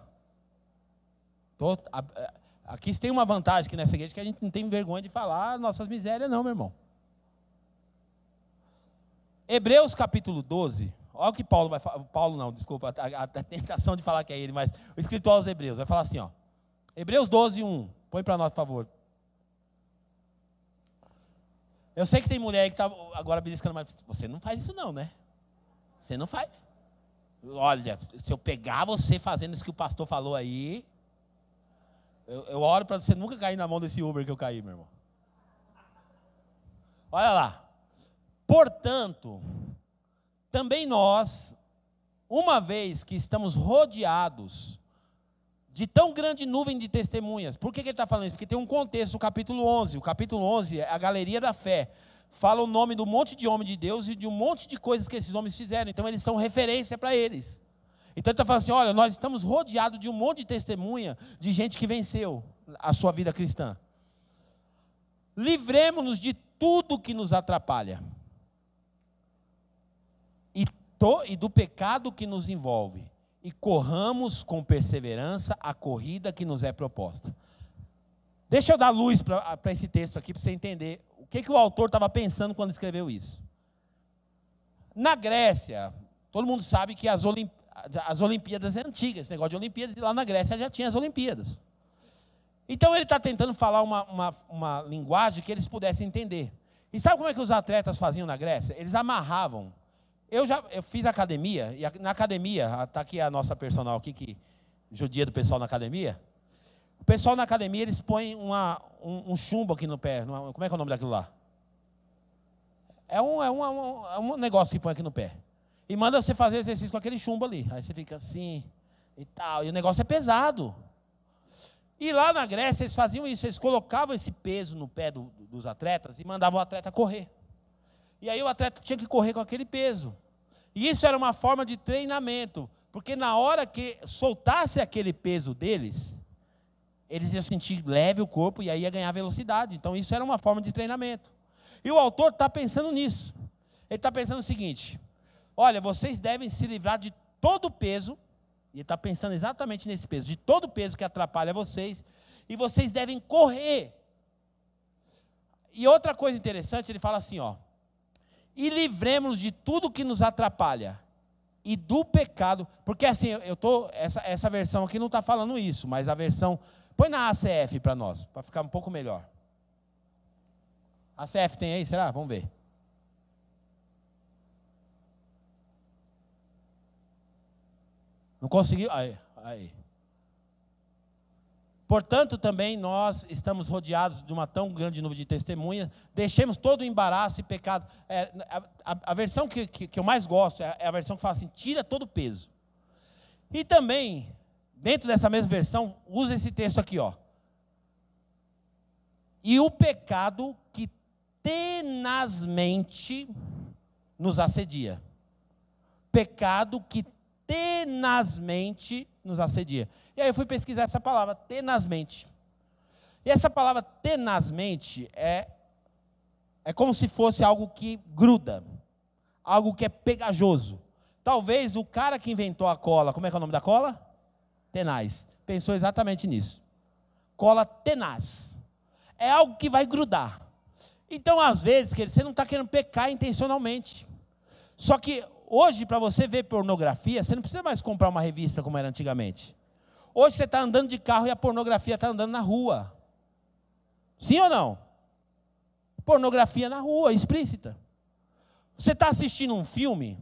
Aqui tem uma vantagem aqui nessa igreja, que a gente não tem vergonha de falar nossas misérias não, meu irmão. Hebreus capítulo 12, olha o que Paulo vai falar. Paulo não, desculpa, a tentação de falar que é ele, mas o escritor aos Hebreus vai falar assim, ó. Hebreus 12, 1, põe para nós, por favor. Eu sei que tem mulher que está agora beliscando, mas você não faz isso não, né? Você não faz. Olha, se eu pegar você fazendo isso que o pastor falou aí... Eu oro para você nunca cair na mão desse Uber que eu caí, meu irmão. Olha lá. Portanto, também nós, uma vez que estamos rodeados de tão grande nuvem de testemunhas. Por que ele está falando isso? Porque tem um contexto, o capítulo 11. O capítulo 11 é a galeria da fé. Fala o nome de um monte de homem de Deus e de um monte de coisas que esses homens fizeram. Então eles são referência para eles. Então ele está falando assim, olha, nós estamos rodeados de um monte de testemunha de gente que venceu a sua vida cristã. Livremos-nos de tudo que nos atrapalha. E do pecado que nos envolve. E corramos com perseverança a corrida que nos é proposta. Deixa eu dar luz para esse texto aqui, para você entender o que o autor estava pensando quando escreveu isso. Na Grécia, todo mundo sabe que as Olimpíadas é antiga, esse negócio de Olimpíadas, e lá na Grécia já tinha as Olimpíadas. Então ele está tentando falar uma linguagem que eles pudessem entender. E sabe como é que os atletas faziam na Grécia? Eles amarravam. Eu fiz academia, e na academia, está aqui a nossa personal aqui, que judia do pessoal na academia. O pessoal na academia, eles põem um chumbo aqui no pé. Como é que é o nome daquilo lá? É um negócio que põe aqui no pé. E manda você fazer exercício com aquele chumbo ali. Aí você fica assim e tal. E o negócio é pesado. E lá na Grécia eles faziam isso. Eles colocavam esse peso no pé dos atletas e mandavam o atleta correr. E aí o atleta tinha que correr com aquele peso. E isso era uma forma de treinamento. Porque na hora que soltasse aquele peso deles, eles iam sentir leve o corpo e aí ia ganhar velocidade. Então isso era uma forma de treinamento. E o autor está pensando nisso. Ele está pensando o seguinte: olha, vocês devem se livrar de todo o peso E ele está pensando exatamente nesse peso, de todo o peso que atrapalha vocês, e vocês devem correr. E outra coisa interessante, ele fala assim, ó, e livremos-nos de tudo que nos atrapalha, e do pecado, porque assim, essa versão aqui não está falando isso, mas a versão, põe na ACF para nós, para ficar um pouco melhor. A ACF tem aí, será? Vamos ver. Não conseguiu? Aí. Portanto, também nós estamos rodeados de uma tão grande nuvem de testemunhas, deixemos todo o embaraço e pecado. A versão que eu mais gosto é a versão que fala assim, tira todo o peso. E também, dentro dessa mesma versão, usa esse texto aqui, ó. E o pecado que tenazmente nos assedia. Pecado que tenazmente nos assedia. E aí eu fui pesquisar essa palavra, tenazmente. E essa palavra tenazmente é como se fosse algo que gruda, algo que é pegajoso. Talvez o cara que inventou a cola, como é que é o nome da cola? Tenaz. Pensou exatamente nisso. Cola tenaz. É algo que vai grudar. Então, às vezes, você não está querendo pecar intencionalmente. Só que hoje, para você ver pornografia, você não precisa mais comprar uma revista como era antigamente. Hoje você está andando de carro e a pornografia está andando na rua. Sim ou não? Pornografia na rua, explícita. Você está assistindo um filme,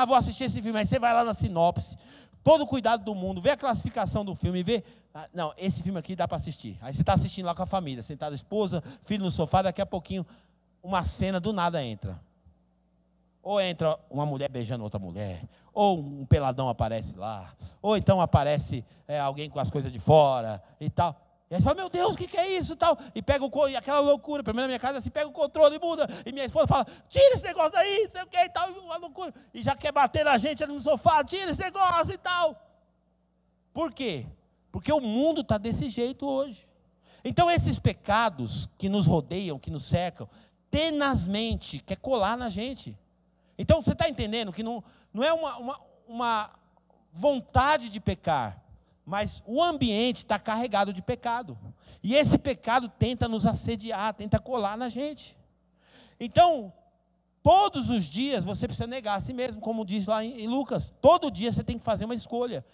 vou assistir esse filme, aí você vai lá na sinopse, todo o cuidado do mundo, vê a classificação do filme, vê, não, esse filme aqui dá para assistir. Aí você está assistindo lá com a família, sentado, esposa, filho no sofá, daqui a pouquinho, uma cena do nada entra. Ou entra uma mulher beijando outra mulher, ou um peladão aparece lá, ou então aparece alguém com as coisas de fora e tal. E aí você fala, meu Deus, o que é isso e tal? E pega e aquela loucura, pelo menos na minha casa, assim, pega o controle e muda. E minha esposa fala, tira esse negócio daí, não sei o que e tal, uma loucura. E já quer bater na gente ali no sofá, tira esse negócio e tal. Por quê? Porque o mundo está desse jeito hoje. Então esses pecados que nos rodeiam, que nos cercam, tenazmente quer colar na gente. Então, você está entendendo que não é uma vontade de pecar, mas o ambiente está carregado de pecado. E esse pecado tenta nos assediar, tenta colar na gente. Então, todos os dias você precisa negar a si mesmo, como diz lá em Lucas. Todo dia você tem que fazer uma escolha.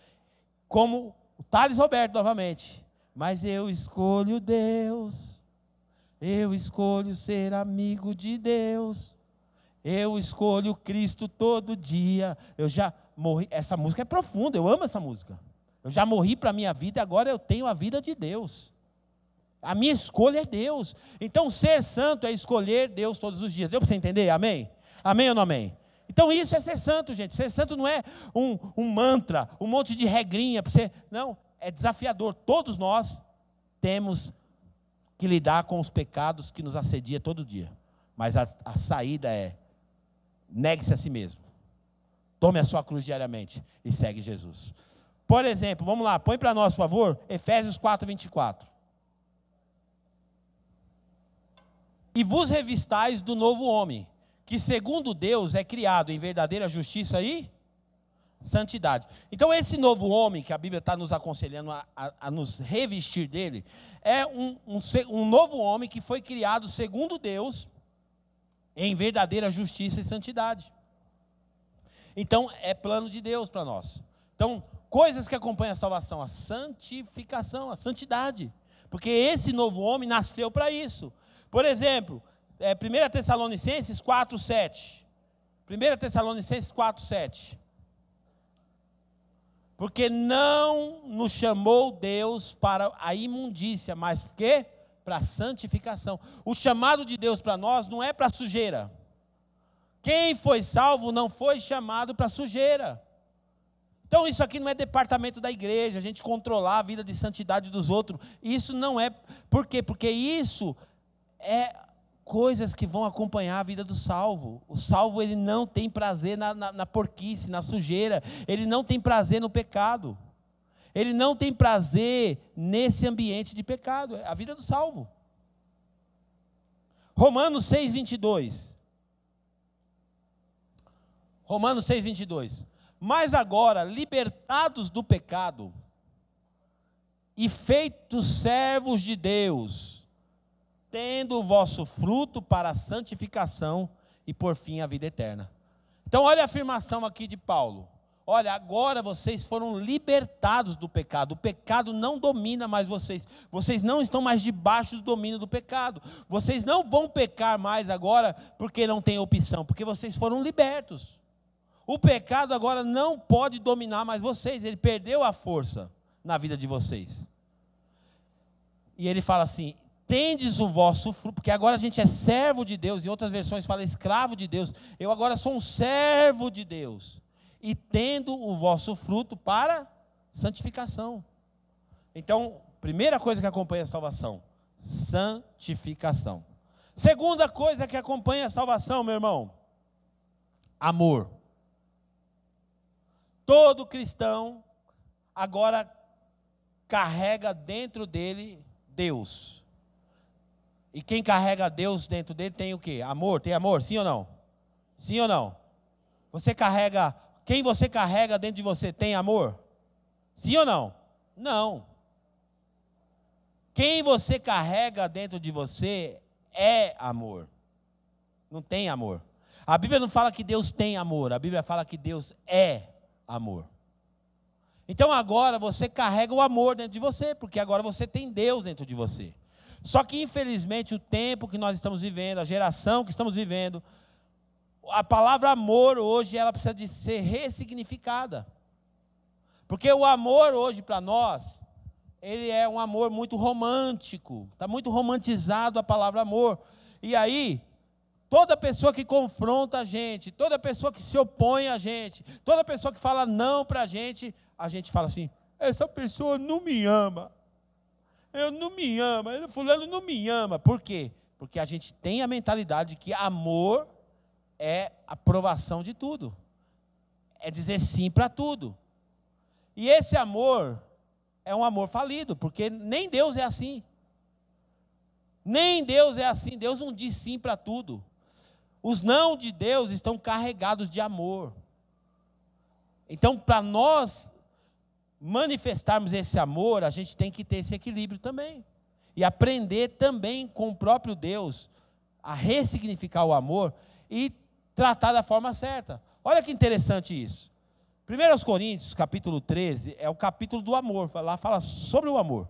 Como o Thales Roberto novamente. Mas eu escolho Deus. Eu escolho ser amigo de Deus. Eu escolho Cristo todo dia. Eu já morri. Essa música é profunda, eu amo essa música. Eu já morri para a minha vida e agora eu tenho a vida de Deus. A minha escolha é Deus. Então, ser santo é escolher Deus todos os dias. Deu para você entender? Amém? Amém ou não amém? Então, isso é ser santo, gente. Ser santo não é um mantra, um monte de regrinha para você. Não, é desafiador. Todos nós temos que lidar com os pecados que nos assediam todo dia. Mas a saída é: negue-se a si mesmo. Tome a sua cruz diariamente e segue Jesus. Por exemplo, vamos lá, põe para nós, por favor, Efésios 4:24. E vos revistais do novo homem, que segundo Deus é criado em verdadeira justiça e santidade. Então esse novo homem que a Bíblia está nos aconselhando a nos revestir dele, é um novo homem que foi criado segundo Deus, em verdadeira justiça e santidade. Então, é plano de Deus para nós. Então, coisas que acompanham a salvação, a santificação, a santidade. Porque esse novo homem nasceu para isso. Por exemplo, 1 Tessalonicenses 4:7. 1 Tessalonicenses 4:7. Porque não nos chamou Deus para a imundícia, mas por quê? Para a santificação. O chamado de Deus para nós não é para sujeira. Quem foi salvo não foi chamado para sujeira. Então isso aqui não é departamento da igreja, a gente controlar a vida de santidade dos outros. Isso não é. Por quê? Porque isso é coisas que vão acompanhar a vida do salvo. O salvo, ele não tem prazer na porquice, na sujeira. Ele não tem prazer no pecado. Ele não tem prazer nesse ambiente de pecado. É a vida do salvo. Romanos 6:22. Romanos 6:22. Mas agora, libertados do pecado e feitos servos de Deus, tendo o vosso fruto para a santificação e por fim a vida eterna. Então olha a afirmação aqui de Paulo. Olha, agora vocês foram libertados do pecado. O pecado não domina mais vocês. Vocês não estão mais debaixo do domínio do pecado. Vocês não vão pecar mais agora porque não tem opção, porque vocês foram libertos. O pecado agora não pode dominar mais vocês. Ele perdeu a força na vida de vocês. E ele fala assim: tendes o vosso fruto, porque agora a gente é servo de Deus. Em outras versões fala escravo de Deus. Eu agora sou um servo de Deus. E tendo o vosso fruto para santificação. Então, primeira coisa que acompanha a salvação: santificação. Segunda coisa que acompanha a salvação, meu irmão: amor. Todo cristão agora carrega dentro dele Deus. E quem carrega Deus dentro dele tem o quê? Amor. Tem amor? Sim ou não? Sim ou não? Você carrega... Quem você carrega dentro de você tem amor? Sim ou não? Não. Quem você carrega dentro de você é amor. Não tem amor. A Bíblia não fala que Deus tem amor. A Bíblia fala que Deus é amor. Então agora você carrega o amor dentro de você, porque agora você tem Deus dentro de você. Só que infelizmente o tempo que nós estamos vivendo, a geração que estamos vivendo, a palavra amor hoje ela precisa de ser ressignificada. Porque o amor hoje para nós, ele é um amor muito romântico. Está muito romantizado a palavra amor. E aí, toda pessoa que confronta a gente, toda pessoa que se opõe a gente, toda pessoa que fala não para a gente fala assim: essa pessoa não me ama. Eu não me ama, fulano não me ama. Por quê? Porque a gente tem a mentalidade de que amor é aprovação de tudo, é dizer sim para tudo. E esse amor é um amor falido, porque nem Deus é assim. Nem Deus é assim. Deus não diz sim para tudo. Os não de Deus estão carregados de amor. Então, para nós manifestarmos esse amor, a gente tem que ter esse equilíbrio também. E aprender também com o próprio Deus a ressignificar o amor e tratar da forma certa. Olha que interessante isso. 1 Coríntios, capítulo 13, é o capítulo do amor. Lá fala sobre o amor.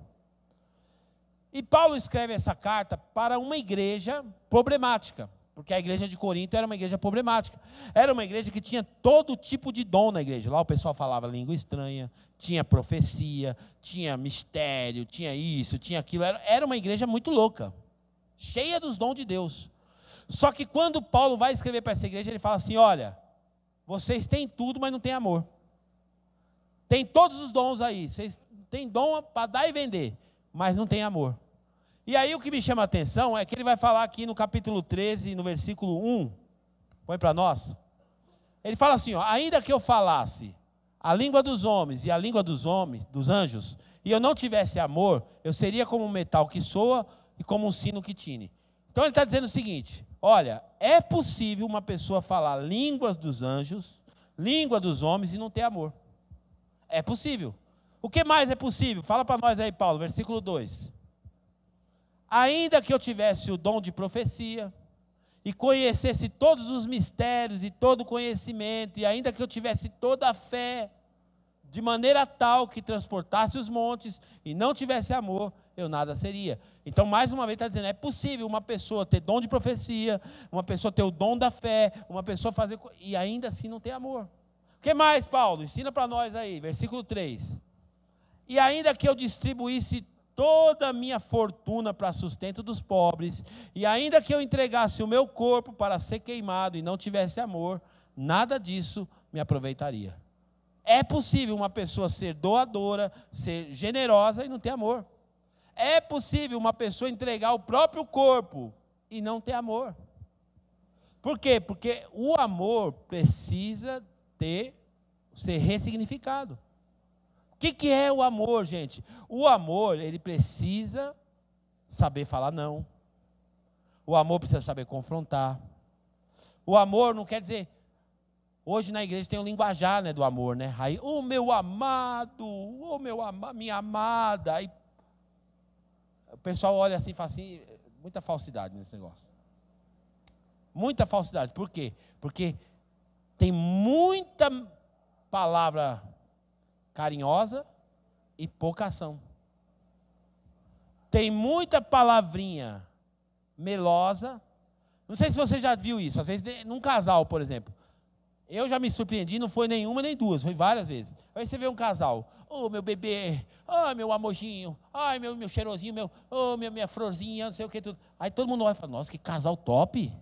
E Paulo escreve essa carta para uma igreja problemática. Porque a igreja de Corinto era uma igreja problemática. Era uma igreja que tinha todo tipo de dom na igreja. Lá o pessoal falava língua estranha, tinha profecia, tinha mistério, tinha isso, tinha aquilo. Era uma igreja muito louca, cheia dos dons de Deus. Só que quando Paulo vai escrever para essa igreja, ele fala assim: olha, vocês têm tudo, mas não têm amor. Tem todos os dons aí, vocês têm dom para dar e vender, mas não tem amor. E aí o que me chama a atenção é que ele vai falar aqui no capítulo 13, no versículo 1, põe para nós. Ele fala assim, ó: ainda que eu falasse a língua dos homens e a língua dos anjos, e eu não tivesse amor, eu seria como um metal que soa e como um sino que tine. Então ele está dizendo o seguinte: olha, é possível uma pessoa falar línguas dos anjos, língua dos homens e não ter amor. É possível. O que mais é possível? Fala para nós aí, Paulo, versículo 2. Ainda que eu tivesse o dom de profecia, e conhecesse todos os mistérios e todo o conhecimento, e ainda que eu tivesse toda a fé, de maneira tal que transportasse os montes, e não tivesse amor, eu nada seria. Então, mais uma vez está dizendo, é possível uma pessoa ter dom de profecia, uma pessoa ter o dom da fé, uma pessoa fazer, e ainda assim não ter amor. O que mais, Paulo? Ensina para nós aí, versículo 3. E ainda que eu distribuísse toda a minha fortuna para sustento dos pobres, e ainda que eu entregasse o meu corpo para ser queimado e não tivesse amor, nada disso me aproveitaria. É possível uma pessoa ser doadora, ser generosa e não ter amor. É possível uma pessoa entregar o próprio corpo e não ter amor. Por quê? Porque o amor precisa ser ressignificado. O que é o amor, gente? O amor, ele precisa saber falar não. O amor precisa saber confrontar. O amor não quer dizer... Hoje na igreja tem o linguajar, né, do amor, né? Aí, meu amado, minha amada. Aí o pessoal olha assim e fala assim, muita falsidade nesse negócio. Muita falsidade. Por quê? Porque tem muita palavra carinhosa e pouca ação. Tem muita palavrinha melosa. Não sei se você já viu isso. Às vezes, num casal, por exemplo. Eu já me surpreendi, não foi nenhuma nem duas, foi várias vezes. Aí você vê um casal, meu bebê, meu amorzinho, meu cheirosinho, minha florzinha, não sei o que, tudo. Aí todo mundo olha e fala, nossa, que casal top.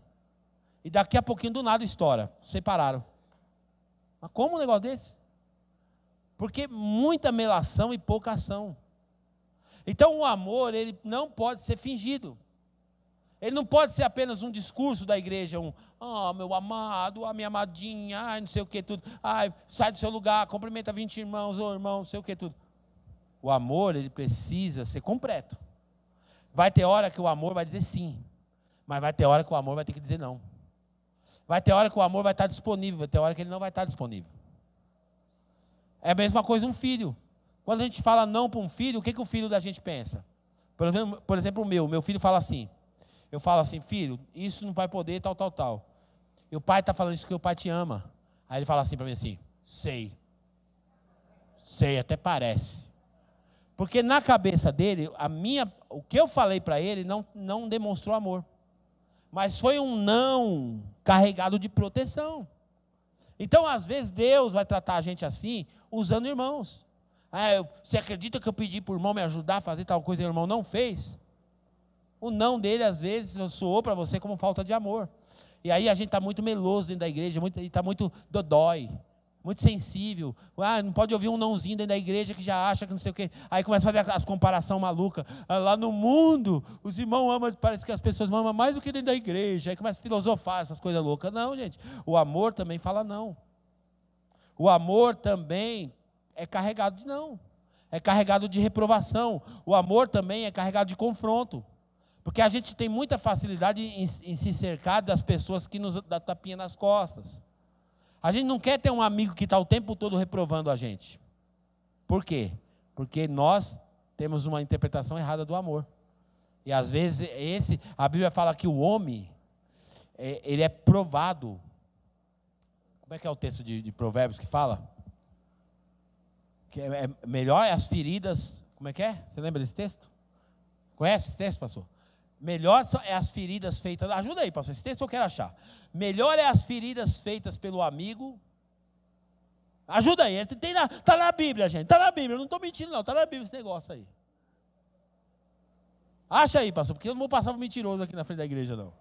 E daqui a pouquinho do nada estoura, separaram. Mas como um negócio desse? Porque muita melação e pouca ação. Então o amor, ele não pode ser fingido. Ele não pode ser apenas um discurso da igreja, meu amado, minha amadinha, não sei o que tudo. Sai do seu lugar, cumprimenta 20 irmãos, irmão, não sei o que tudo. O amor, ele precisa ser completo. Vai ter hora que o amor vai dizer sim, mas vai ter hora que o amor vai ter que dizer não. Vai ter hora que o amor vai estar disponível, vai ter hora que ele não vai estar disponível. É a mesma coisa um filho. Quando a gente fala não para um filho, o que o filho da gente pensa? Por exemplo, o meu filho fala assim. Eu falo assim, filho, isso não vai poder, tal. E o pai está falando isso porque o pai te ama. Aí ele fala assim para mim assim, sei, até parece. Porque na cabeça dele, o que eu falei para ele não demonstrou amor. Mas foi um não carregado de proteção. Então, às vezes, Deus vai tratar a gente assim, usando irmãos. Você acredita que eu pedi para o irmão me ajudar a fazer tal coisa e o irmão não fez? O não dele, às vezes, soou para você como falta de amor. E aí a gente está muito meloso dentro da igreja, está muito dodói, muito sensível. Não pode ouvir um nãozinho dentro da igreja que já acha que não sei o quê. Aí começa a fazer as comparações malucas. Lá no mundo, os irmãos amam, parece que as pessoas amam mais do que dentro da igreja. Aí começa a filosofar essas coisas loucas. Não, gente. O amor também fala não. O amor também é carregado de não. É carregado de reprovação. O amor também é carregado de confronto. Porque a gente tem muita facilidade em se cercar das pessoas que nos dão tapinha nas costas. A gente não quer ter um amigo que está o tempo todo reprovando a gente. Por quê? Porque nós temos uma interpretação errada do amor. E às vezes a Bíblia fala que o homem, ele é provado. Como é que é o texto de Provérbios que fala? Que melhor é as feridas. Como é que é? Você lembra desse texto? Conhece esse texto, pastor? Melhor é as feridas feitas... Ajuda aí, pastor, esse texto eu quero achar. Melhor é as feridas feitas pelo amigo... Ajuda aí, está na Bíblia, gente. Está na Bíblia, eu não estou mentindo não. Está na Bíblia esse negócio aí. Acha aí, pastor, porque eu não vou passar por mentiroso aqui na frente da igreja, não.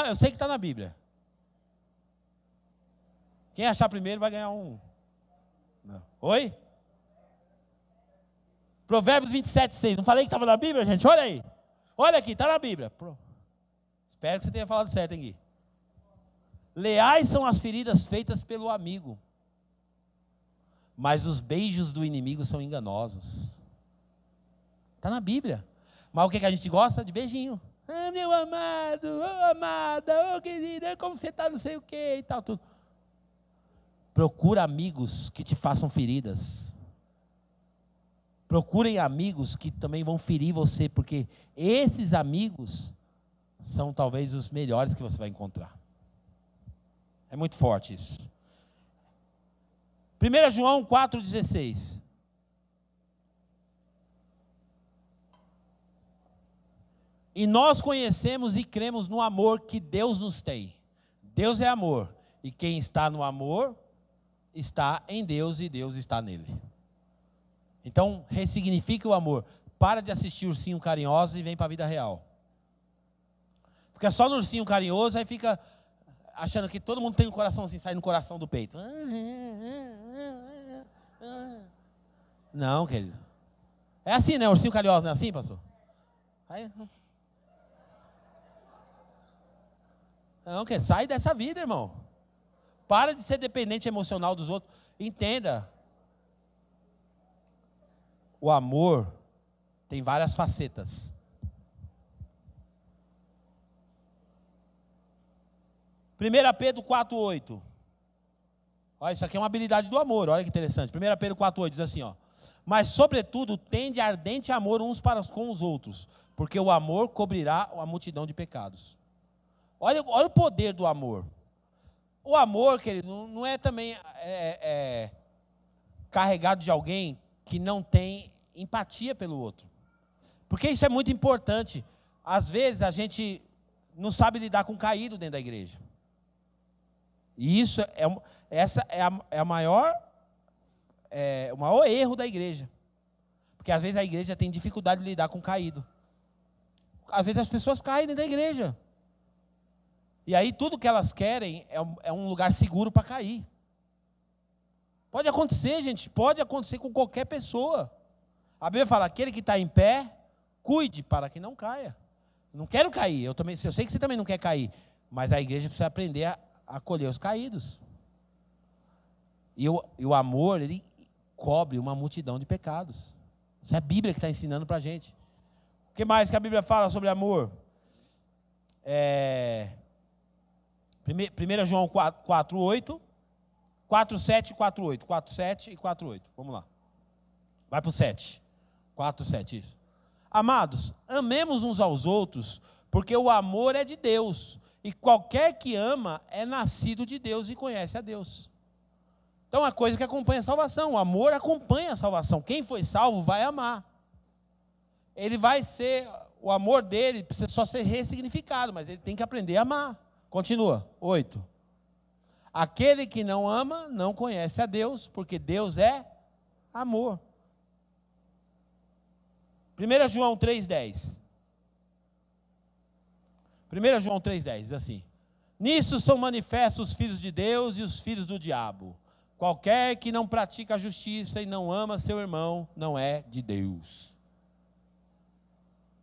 Eu sei que está na Bíblia. Quem achar primeiro vai ganhar um... Não. Oi? Provérbios 27:6. Não falei que estava na Bíblia, gente? Olha aí. Olha aqui, está na Bíblia. Espero que você tenha falado certo, hein, Gui? Leais são as feridas feitas pelo amigo, mas os beijos do inimigo são enganosos. Está na Bíblia. Mas o que a gente gosta? De beijinho. Meu amado, amada, querida, como você está, não sei o que e tal, tudo. Procura amigos que te façam feridas. Procurem amigos que também vão ferir você, porque esses amigos são talvez os melhores que você vai encontrar. É muito forte isso. 1 João 4,16. E nós conhecemos e cremos no amor que Deus nos tem. Deus é amor. E quem está no amor, está em Deus e Deus está nele. Então, ressignifica o amor. Para de assistir Ursinho Carinhoso e vem para a vida real. Fica só no Ursinho Carinhoso, aí fica achando que todo mundo tem um coração assim, sai no coração do peito. Não, querido. É assim, né? Ursinho Carinhoso, não é assim, pastor? Aí... Não, quer sai dessa vida, irmão. Para de ser dependente emocional dos outros. Entenda. O amor tem várias facetas. 1 Pedro 4,8. Olha, isso aqui é uma habilidade do amor, olha que interessante. 1 Pedro 4,8 diz assim, ó. Mas, sobretudo, tende ardente amor uns para com os outros, porque o amor cobrirá a multidão de pecados. Olha o poder do amor. O amor, querido, não é também carregado de alguém que não tem empatia pelo outro. Porque isso é muito importante. Às vezes a gente não sabe lidar com caído dentro da igreja. E isso o maior erro da igreja. Porque às vezes a igreja tem dificuldade de lidar com caído. Às vezes as pessoas caem dentro da igreja. E aí tudo que elas querem é um lugar seguro para cair. Pode acontecer, gente, pode acontecer com qualquer pessoa. A Bíblia fala, aquele que está em pé, cuide para que não caia. Não quero cair, eu sei que você também não quer cair, mas a igreja precisa aprender a acolher os caídos. E o amor, ele cobre uma multidão de pecados. Isso é a Bíblia que está ensinando para a gente. O que mais que a Bíblia fala sobre amor? 1 João 4:8, 4:7 e 4:8. 4:7 e 4:8. Vamos lá. Vai para o 7. 4:7, isso. Amados, amemos uns aos outros, porque o amor é de Deus. E qualquer que ama é nascido de Deus e conhece a Deus. Então, é coisa que acompanha a salvação. O amor acompanha a salvação. Quem foi salvo vai amar. Ele vai ser, o amor dele precisa só ser ressignificado, mas ele tem que aprender a amar. Continua, 8. Aquele que não ama não conhece a Deus, porque Deus é amor. 1 João 3,10. 1 João 3,10 diz assim: nisso são manifestos os filhos de Deus e os filhos do diabo. Qualquer que não pratica a justiça e não ama seu irmão, não é de Deus.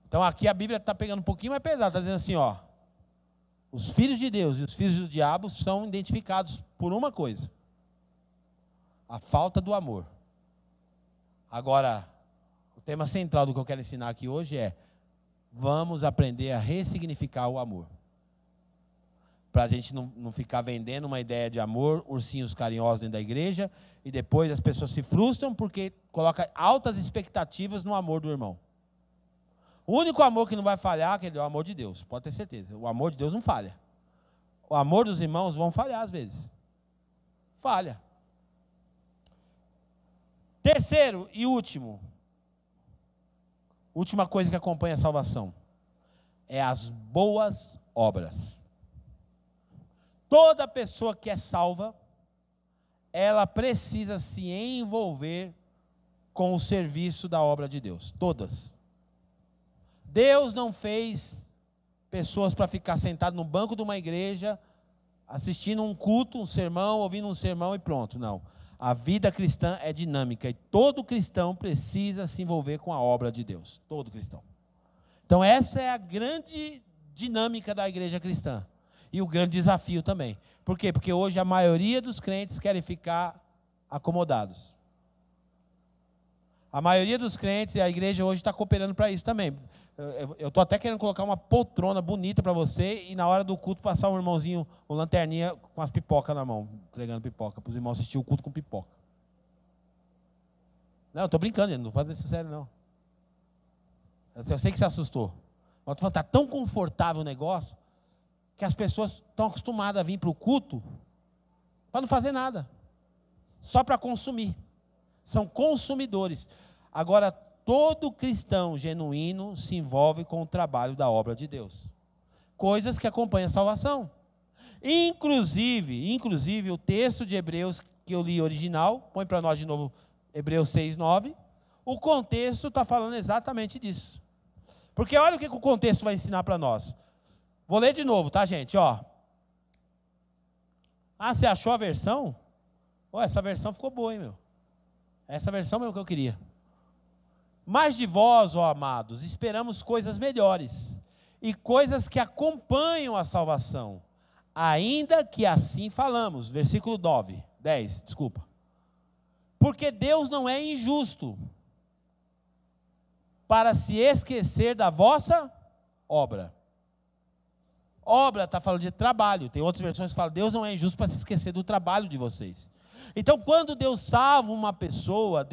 Então aqui a Bíblia está pegando um pouquinho mais pesado, está dizendo assim, ó. Os filhos de Deus e os filhos do diabo são identificados por uma coisa: a falta do amor. Agora, o tema central do que eu quero ensinar aqui hoje é: vamos aprender a ressignificar o amor. Para a gente não ficar vendendo uma ideia de amor, ursinhos carinhosos dentro da igreja, e depois as pessoas se frustram porque colocam altas expectativas no amor do irmão. O único amor que não vai falhar é o amor de Deus, pode ter certeza. O amor de Deus não falha. O amor dos irmãos vão falhar às vezes. Falha. Terceiro e última coisa que acompanha a salvação é as boas obras. Toda pessoa que é salva, ela precisa se envolver com o serviço da obra de Deus. Todas. Deus não fez pessoas para ficar sentado no banco de uma igreja, assistindo um culto, um sermão, ouvindo um sermão e pronto. Não. A vida cristã é dinâmica e todo cristão precisa se envolver com a obra de Deus. Todo cristão. Então essa é a grande dinâmica da igreja cristã. E o grande desafio também. Por quê? Porque hoje a maioria dos crentes querem ficar acomodados. A maioria dos crentes, e a igreja hoje está cooperando para isso também. Eu estou até querendo colocar uma poltrona bonita para você e na hora do culto passar um irmãozinho, uma lanterninha com as pipocas na mão, entregando pipoca, para os irmãos assistir o culto com pipoca. Não, eu estou brincando, gente, não vou fazer isso sério não. Eu sei que você assustou. Mas estou falando, está tão confortável o negócio que as pessoas estão acostumadas a vir para o culto para não fazer nada. Só para consumir. São consumidores. Agora, todo cristão genuíno se envolve com o trabalho da obra de Deus. Coisas que acompanham a salvação. Inclusive o texto de Hebreus que eu li original, põe para nós de novo Hebreus 6:9, o contexto está falando exatamente disso. Porque olha o que o contexto vai ensinar para nós. Vou ler de novo, tá, gente? Ó. Ah, você achou a versão? Oh, essa versão ficou boa, hein, meu? Essa versão é o que eu queria. Mas de vós, ó amados, esperamos coisas melhores e coisas que acompanham a salvação, ainda que assim falamos. Versículo 10, desculpa. Porque Deus não é injusto para se esquecer da vossa obra. Obra está falando de trabalho. Tem outras versões que falam, Deus não é injusto para se esquecer do trabalho de vocês. Então, quando Deus salva uma pessoa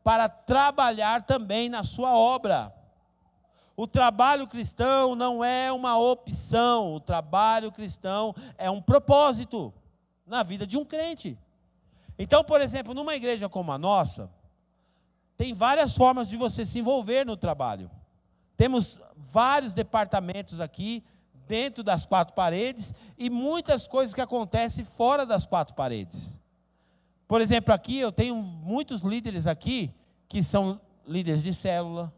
para trabalhar também na sua obra. O trabalho cristão não é uma opção, o trabalho cristão é um propósito na vida de um crente. Então, por exemplo, numa igreja como a nossa, tem várias formas de você se envolver no trabalho. Temos vários departamentos aqui, dentro das quatro paredes, e muitas coisas que acontecem fora das quatro paredes. Por exemplo, aqui eu tenho muitos líderes aqui, que são líderes de célula.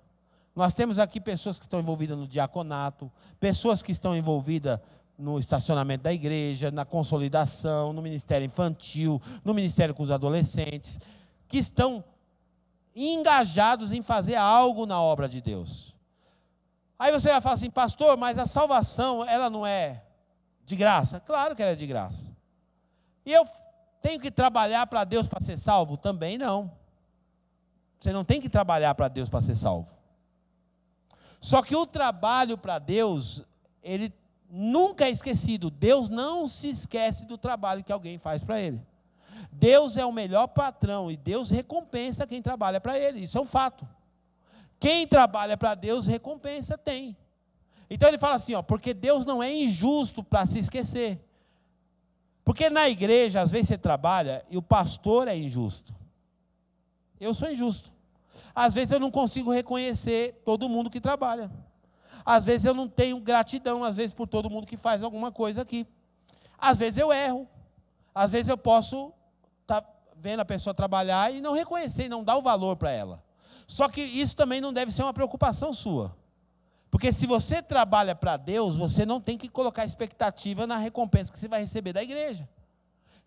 Nós temos aqui pessoas que estão envolvidas no diaconato, pessoas que estão envolvidas no estacionamento da igreja, na consolidação, no ministério infantil, no ministério com os adolescentes, que estão engajados em fazer algo na obra de Deus. Aí você vai falar assim, pastor, mas a salvação, ela não é de graça? Claro que ela é de graça. E eu tenho que trabalhar para Deus para ser salvo? Também não. Você não tem que trabalhar para Deus para ser salvo. Só que o trabalho para Deus, ele nunca é esquecido. Deus não se esquece do trabalho que alguém faz para Ele. Deus é o melhor patrão e Deus recompensa quem trabalha para Ele. Isso é um fato. Quem trabalha para Deus, recompensa tem. Então ele fala assim, porque Deus não é injusto para se esquecer. Porque na igreja, às vezes você trabalha e o pastor é injusto. Eu sou injusto. Às vezes eu não consigo reconhecer todo mundo que trabalha. Às vezes eu não tenho gratidão, às vezes por todo mundo que faz alguma coisa aqui. Às vezes eu erro. Às vezes eu posso estar vendo a pessoa trabalhar e não reconhecer, não dar o valor para ela. Só que isso também não deve ser uma preocupação sua. Porque se você trabalha para Deus, você não tem que colocar expectativa na recompensa que você vai receber da igreja.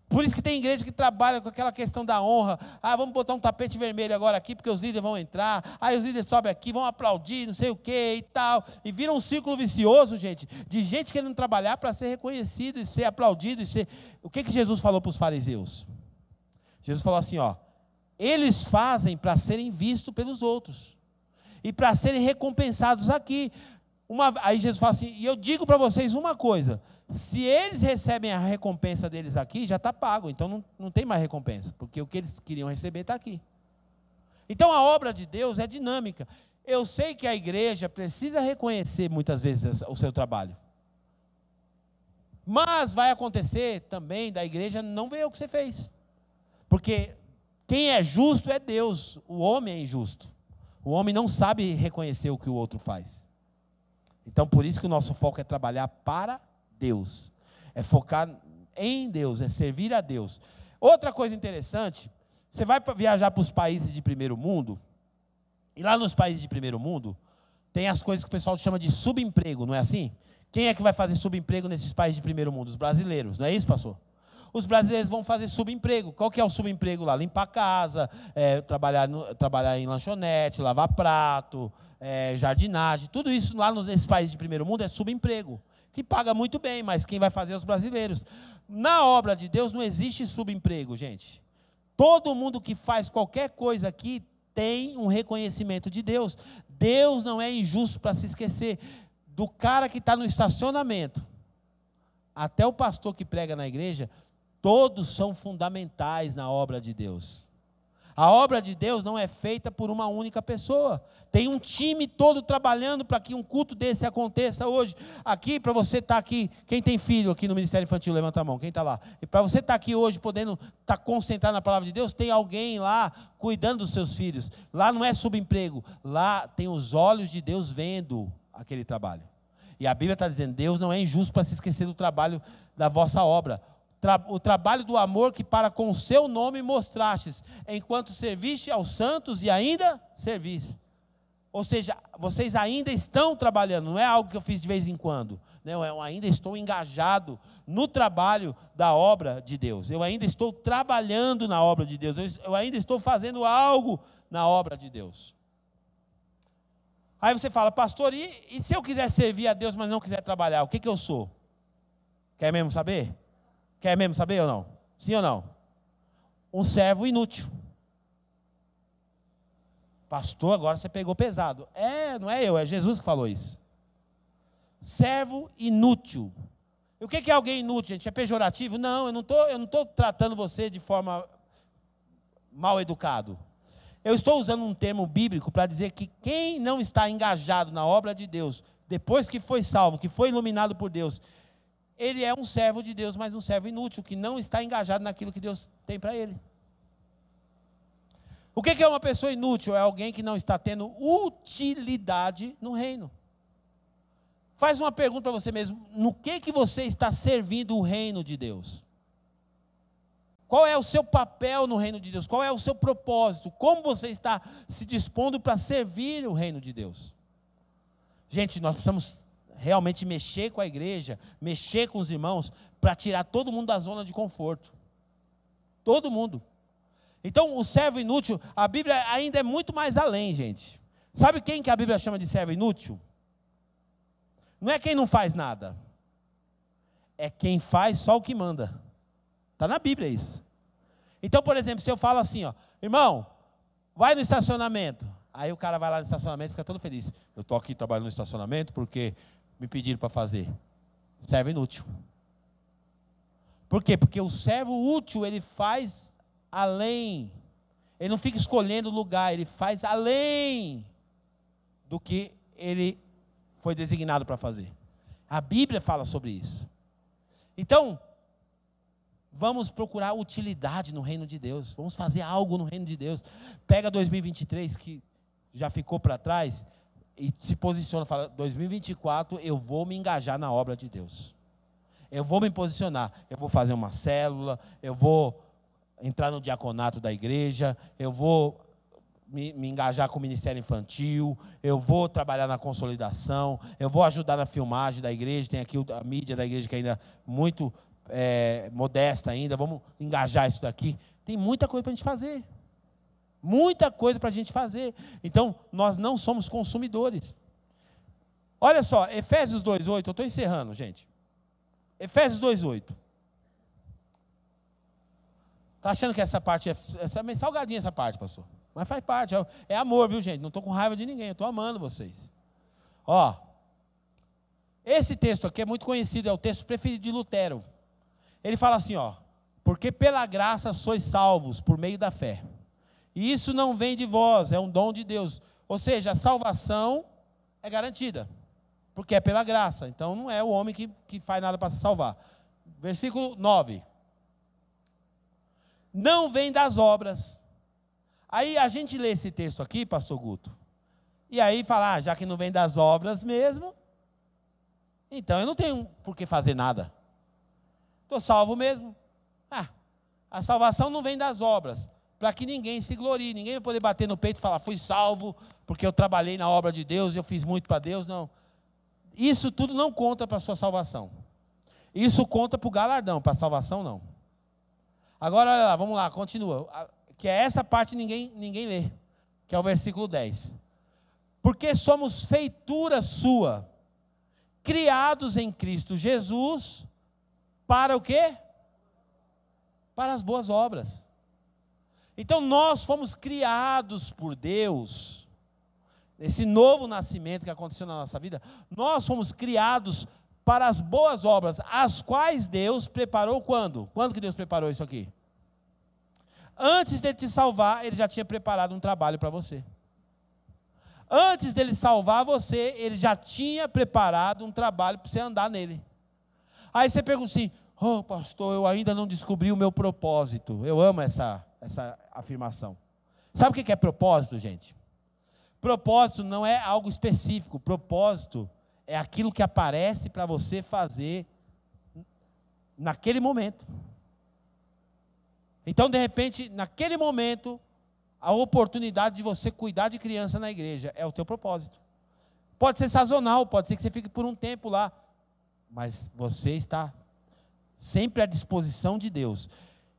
Por isso que tem igreja que trabalha com aquela questão da honra. Vamos botar um tapete vermelho agora aqui, porque os líderes vão entrar. Aí os líderes sobem aqui, vão aplaudir, não sei o que e tal. E vira um círculo vicioso, gente, de gente querendo trabalhar para ser reconhecido e ser aplaudido. O que Jesus falou para os fariseus? Jesus falou assim, eles fazem para serem vistos pelos outros. E para serem recompensados aqui. Aí Jesus fala assim, e eu digo para vocês uma coisa, se eles recebem a recompensa deles aqui, já está pago, então não tem mais recompensa, porque o que eles queriam receber está aqui. Então a obra de Deus é dinâmica. Eu sei que a igreja precisa reconhecer muitas vezes o seu trabalho, mas vai acontecer também da igreja não ver o que você fez, porque quem é justo é Deus, o homem é injusto, o homem não sabe reconhecer o que o outro faz. Então, por isso que o nosso foco é trabalhar para Deus. É focar em Deus, é servir a Deus. Outra coisa interessante, você vai viajar para os países de primeiro mundo, e lá nos países de primeiro mundo, tem as coisas que o pessoal chama de subemprego, não é assim? Quem é que vai fazer subemprego nesses países de primeiro mundo? Os brasileiros, não é isso, pastor? Os brasileiros vão fazer subemprego. Qual que é o subemprego lá? Limpar a casa, trabalhar em lanchonete, lavar prato, jardinagem, tudo isso lá nesses países de primeiro mundo é subemprego, que paga muito bem, mas quem vai fazer é os brasileiros. Na obra de Deus não existe subemprego, gente. Todo mundo que faz qualquer coisa aqui tem um reconhecimento de Deus. Deus não é injusto para se esquecer do cara que está no estacionamento, até o pastor que prega na igreja, todos são fundamentais na obra de Deus. A obra de Deus não é feita por uma única pessoa. Tem um time todo trabalhando para que um culto desse aconteça hoje. Aqui, para você estar aqui, quem tem filho aqui no Ministério Infantil, levanta a mão, quem está lá? E para você estar aqui hoje, podendo estar concentrado na palavra de Deus, tem alguém lá cuidando dos seus filhos. Lá não é subemprego, lá tem os olhos de Deus vendo aquele trabalho. E a Bíblia está dizendo, Deus não é injusto para se esquecer do trabalho da vossa obra. O trabalho do amor que para com o seu nome mostrastes, enquanto serviste aos santos e ainda servis. Ou seja, vocês ainda estão trabalhando, não é algo que eu fiz de vez em quando. Não, eu ainda estou engajado no trabalho da obra de Deus. Eu ainda estou trabalhando na obra de Deus. Eu ainda estou fazendo algo na obra de Deus. Aí você fala, pastor, e se eu quiser servir a Deus, mas não quiser trabalhar, o que eu sou? Quer mesmo saber? Quer mesmo saber ou não? Sim ou não? Um servo inútil. Pastor, agora você pegou pesado. Não é eu, é Jesus que falou isso. Servo inútil. O que é alguém inútil, gente? É pejorativo? Não, eu não estou tratando você de forma mal educado. Eu estou usando um termo bíblico para dizer que quem não está engajado na obra de Deus, depois que foi salvo, que foi iluminado por Deus, ele é um servo de Deus, mas um servo inútil, que não está engajado naquilo que Deus tem para ele. O que é uma pessoa inútil? É alguém que não está tendo utilidade no reino. Faz uma pergunta para você mesmo: no que você está servindo o reino de Deus? Qual é o seu papel no reino de Deus? Qual é o seu propósito? Como você está se dispondo para servir o reino de Deus? Gente, nós precisamos realmente mexer com a igreja, mexer com os irmãos, para tirar todo mundo da zona de conforto. Todo mundo. Então, o servo inútil, a Bíblia ainda é muito mais além, gente. Sabe quem que a Bíblia chama de servo inútil? Não é quem não faz nada. É quem faz só o que manda. Está na Bíblia isso. Então, por exemplo, se eu falo assim, ó, irmão, vai no estacionamento. Aí o cara vai lá no estacionamento e fica todo feliz. Eu estou aqui trabalhando no estacionamento porque me pediram para fazer. Servo inútil. Por quê? Porque o servo útil, ele faz além. Ele não fica escolhendo o lugar, ele faz além do que ele foi designado para fazer. A Bíblia fala sobre isso. Então, vamos procurar utilidade no reino de Deus. Vamos fazer algo no reino de Deus. Pega 2023, que já ficou para trás, e se posiciona, fala: 2024 eu vou me engajar na obra de Deus. Eu vou me posicionar. Eu vou fazer uma célula, eu vou entrar no diaconato da igreja, eu vou me engajar com o ministério infantil, eu vou trabalhar na consolidação, eu vou ajudar na filmagem da igreja. Tem aqui a mídia da igreja que ainda é muito modesta ainda. Vamos engajar isso daqui. Tem muita coisa para a gente fazer. Muita coisa para a gente fazer. Então, nós não somos consumidores. Olha só, Efésios 2:8, eu estou encerrando, gente. Efésios 2:8. Está achando que essa parte é meio salgadinha essa parte, pastor? Mas faz parte, é amor, viu, gente? Não estou com raiva de ninguém, eu estou amando vocês. Ó, esse texto aqui é muito conhecido, é o texto preferido de Lutero. Ele fala assim, ó: porque pela graça sois salvos por meio da fé. E isso não vem de vós, é um dom de Deus. Ou seja, a salvação é garantida, porque é pela graça. Então não é o homem que faz nada para se salvar. Versículo 9. Não vem das obras. Aí a gente lê esse texto aqui, pastor Guto, e aí fala: já que não vem das obras mesmo, então eu não tenho por que fazer nada. Estou salvo mesmo. A salvação não vem das obras, para que ninguém se glorie. Ninguém vai poder bater no peito e falar: fui salvo porque eu trabalhei na obra de Deus, eu fiz muito para Deus. Não. Isso tudo não conta para a sua salvação. Isso conta para o galardão, para a salvação não. Agora, olha lá, vamos lá, continua. Que é essa parte ninguém lê, que é o versículo 10. Porque somos feitura sua, criados em Cristo Jesus, para o quê? Para as boas obras. Então nós fomos criados por Deus, esse novo nascimento que aconteceu na nossa vida, nós fomos criados para as boas obras, as quais Deus preparou quando? Quando que Deus preparou isso aqui? Antes de te salvar, Ele já tinha preparado um trabalho para você. Antes dele salvar você, Ele já tinha preparado um trabalho para você andar nele. Aí você pergunta assim: oh pastor, eu ainda não descobri o meu propósito. Eu amo essa afirmação. Sabe o que é propósito, gente? Propósito não é algo específico. Propósito é aquilo que aparece para você fazer naquele momento. Então, de repente, naquele momento, a oportunidade de você cuidar de criança na igreja é o teu propósito. Pode ser sazonal, pode ser que você fique por um tempo lá, mas você está sempre à disposição de Deus.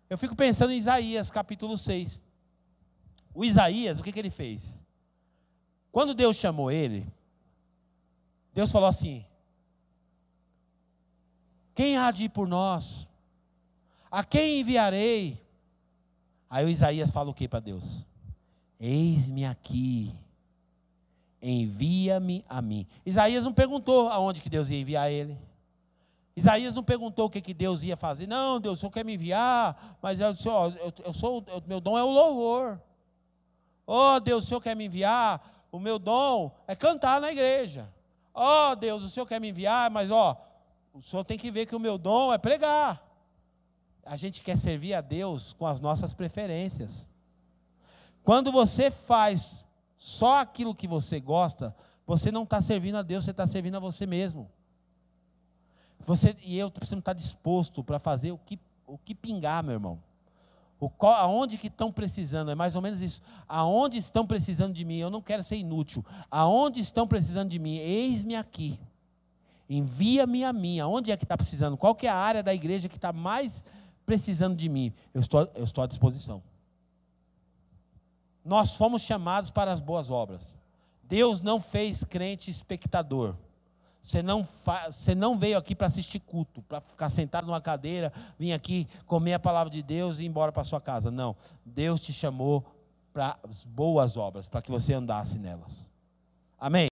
Eu fico pensando em Isaías, capítulo 6. O Isaías, o que ele fez? Quando Deus chamou ele, Deus falou assim: quem há de ir por nós? A quem enviarei? Aí o Isaías fala o que para Deus? Eis-me aqui, envia-me a mim. Isaías não perguntou aonde que Deus ia enviar ele. Isaías não perguntou o que Deus ia fazer. Não, Deus, o Senhor quer me enviar, mas meu dom é o louvor. Oh, Deus, o Senhor quer me enviar, o meu dom é cantar na igreja. Oh, Deus, o Senhor quer me enviar, mas o Senhor tem que ver que o meu dom é pregar. A gente quer servir a Deus com as nossas preferências. Quando você faz só aquilo que você gosta, você não está servindo a Deus, você está servindo a você mesmo. Você e eu precisamos estar disposto para fazer o que pingar, meu irmão. Aonde que estão precisando, é mais ou menos isso. Aonde estão precisando de mim, eu não quero ser inútil. Aonde estão precisando de mim, eis-me aqui. Envia-me a mim. Aonde é que está precisando? Qual que é a área da igreja que está mais precisando de mim? Eu estou à disposição. Nós fomos chamados para as boas obras. Deus não fez crente espectador. Você não veio aqui para assistir culto, para ficar sentado numa cadeira, vir aqui comer a palavra de Deus e ir embora para sua casa. Não. Deus te chamou para as boas obras, para que você andasse nelas. Amém?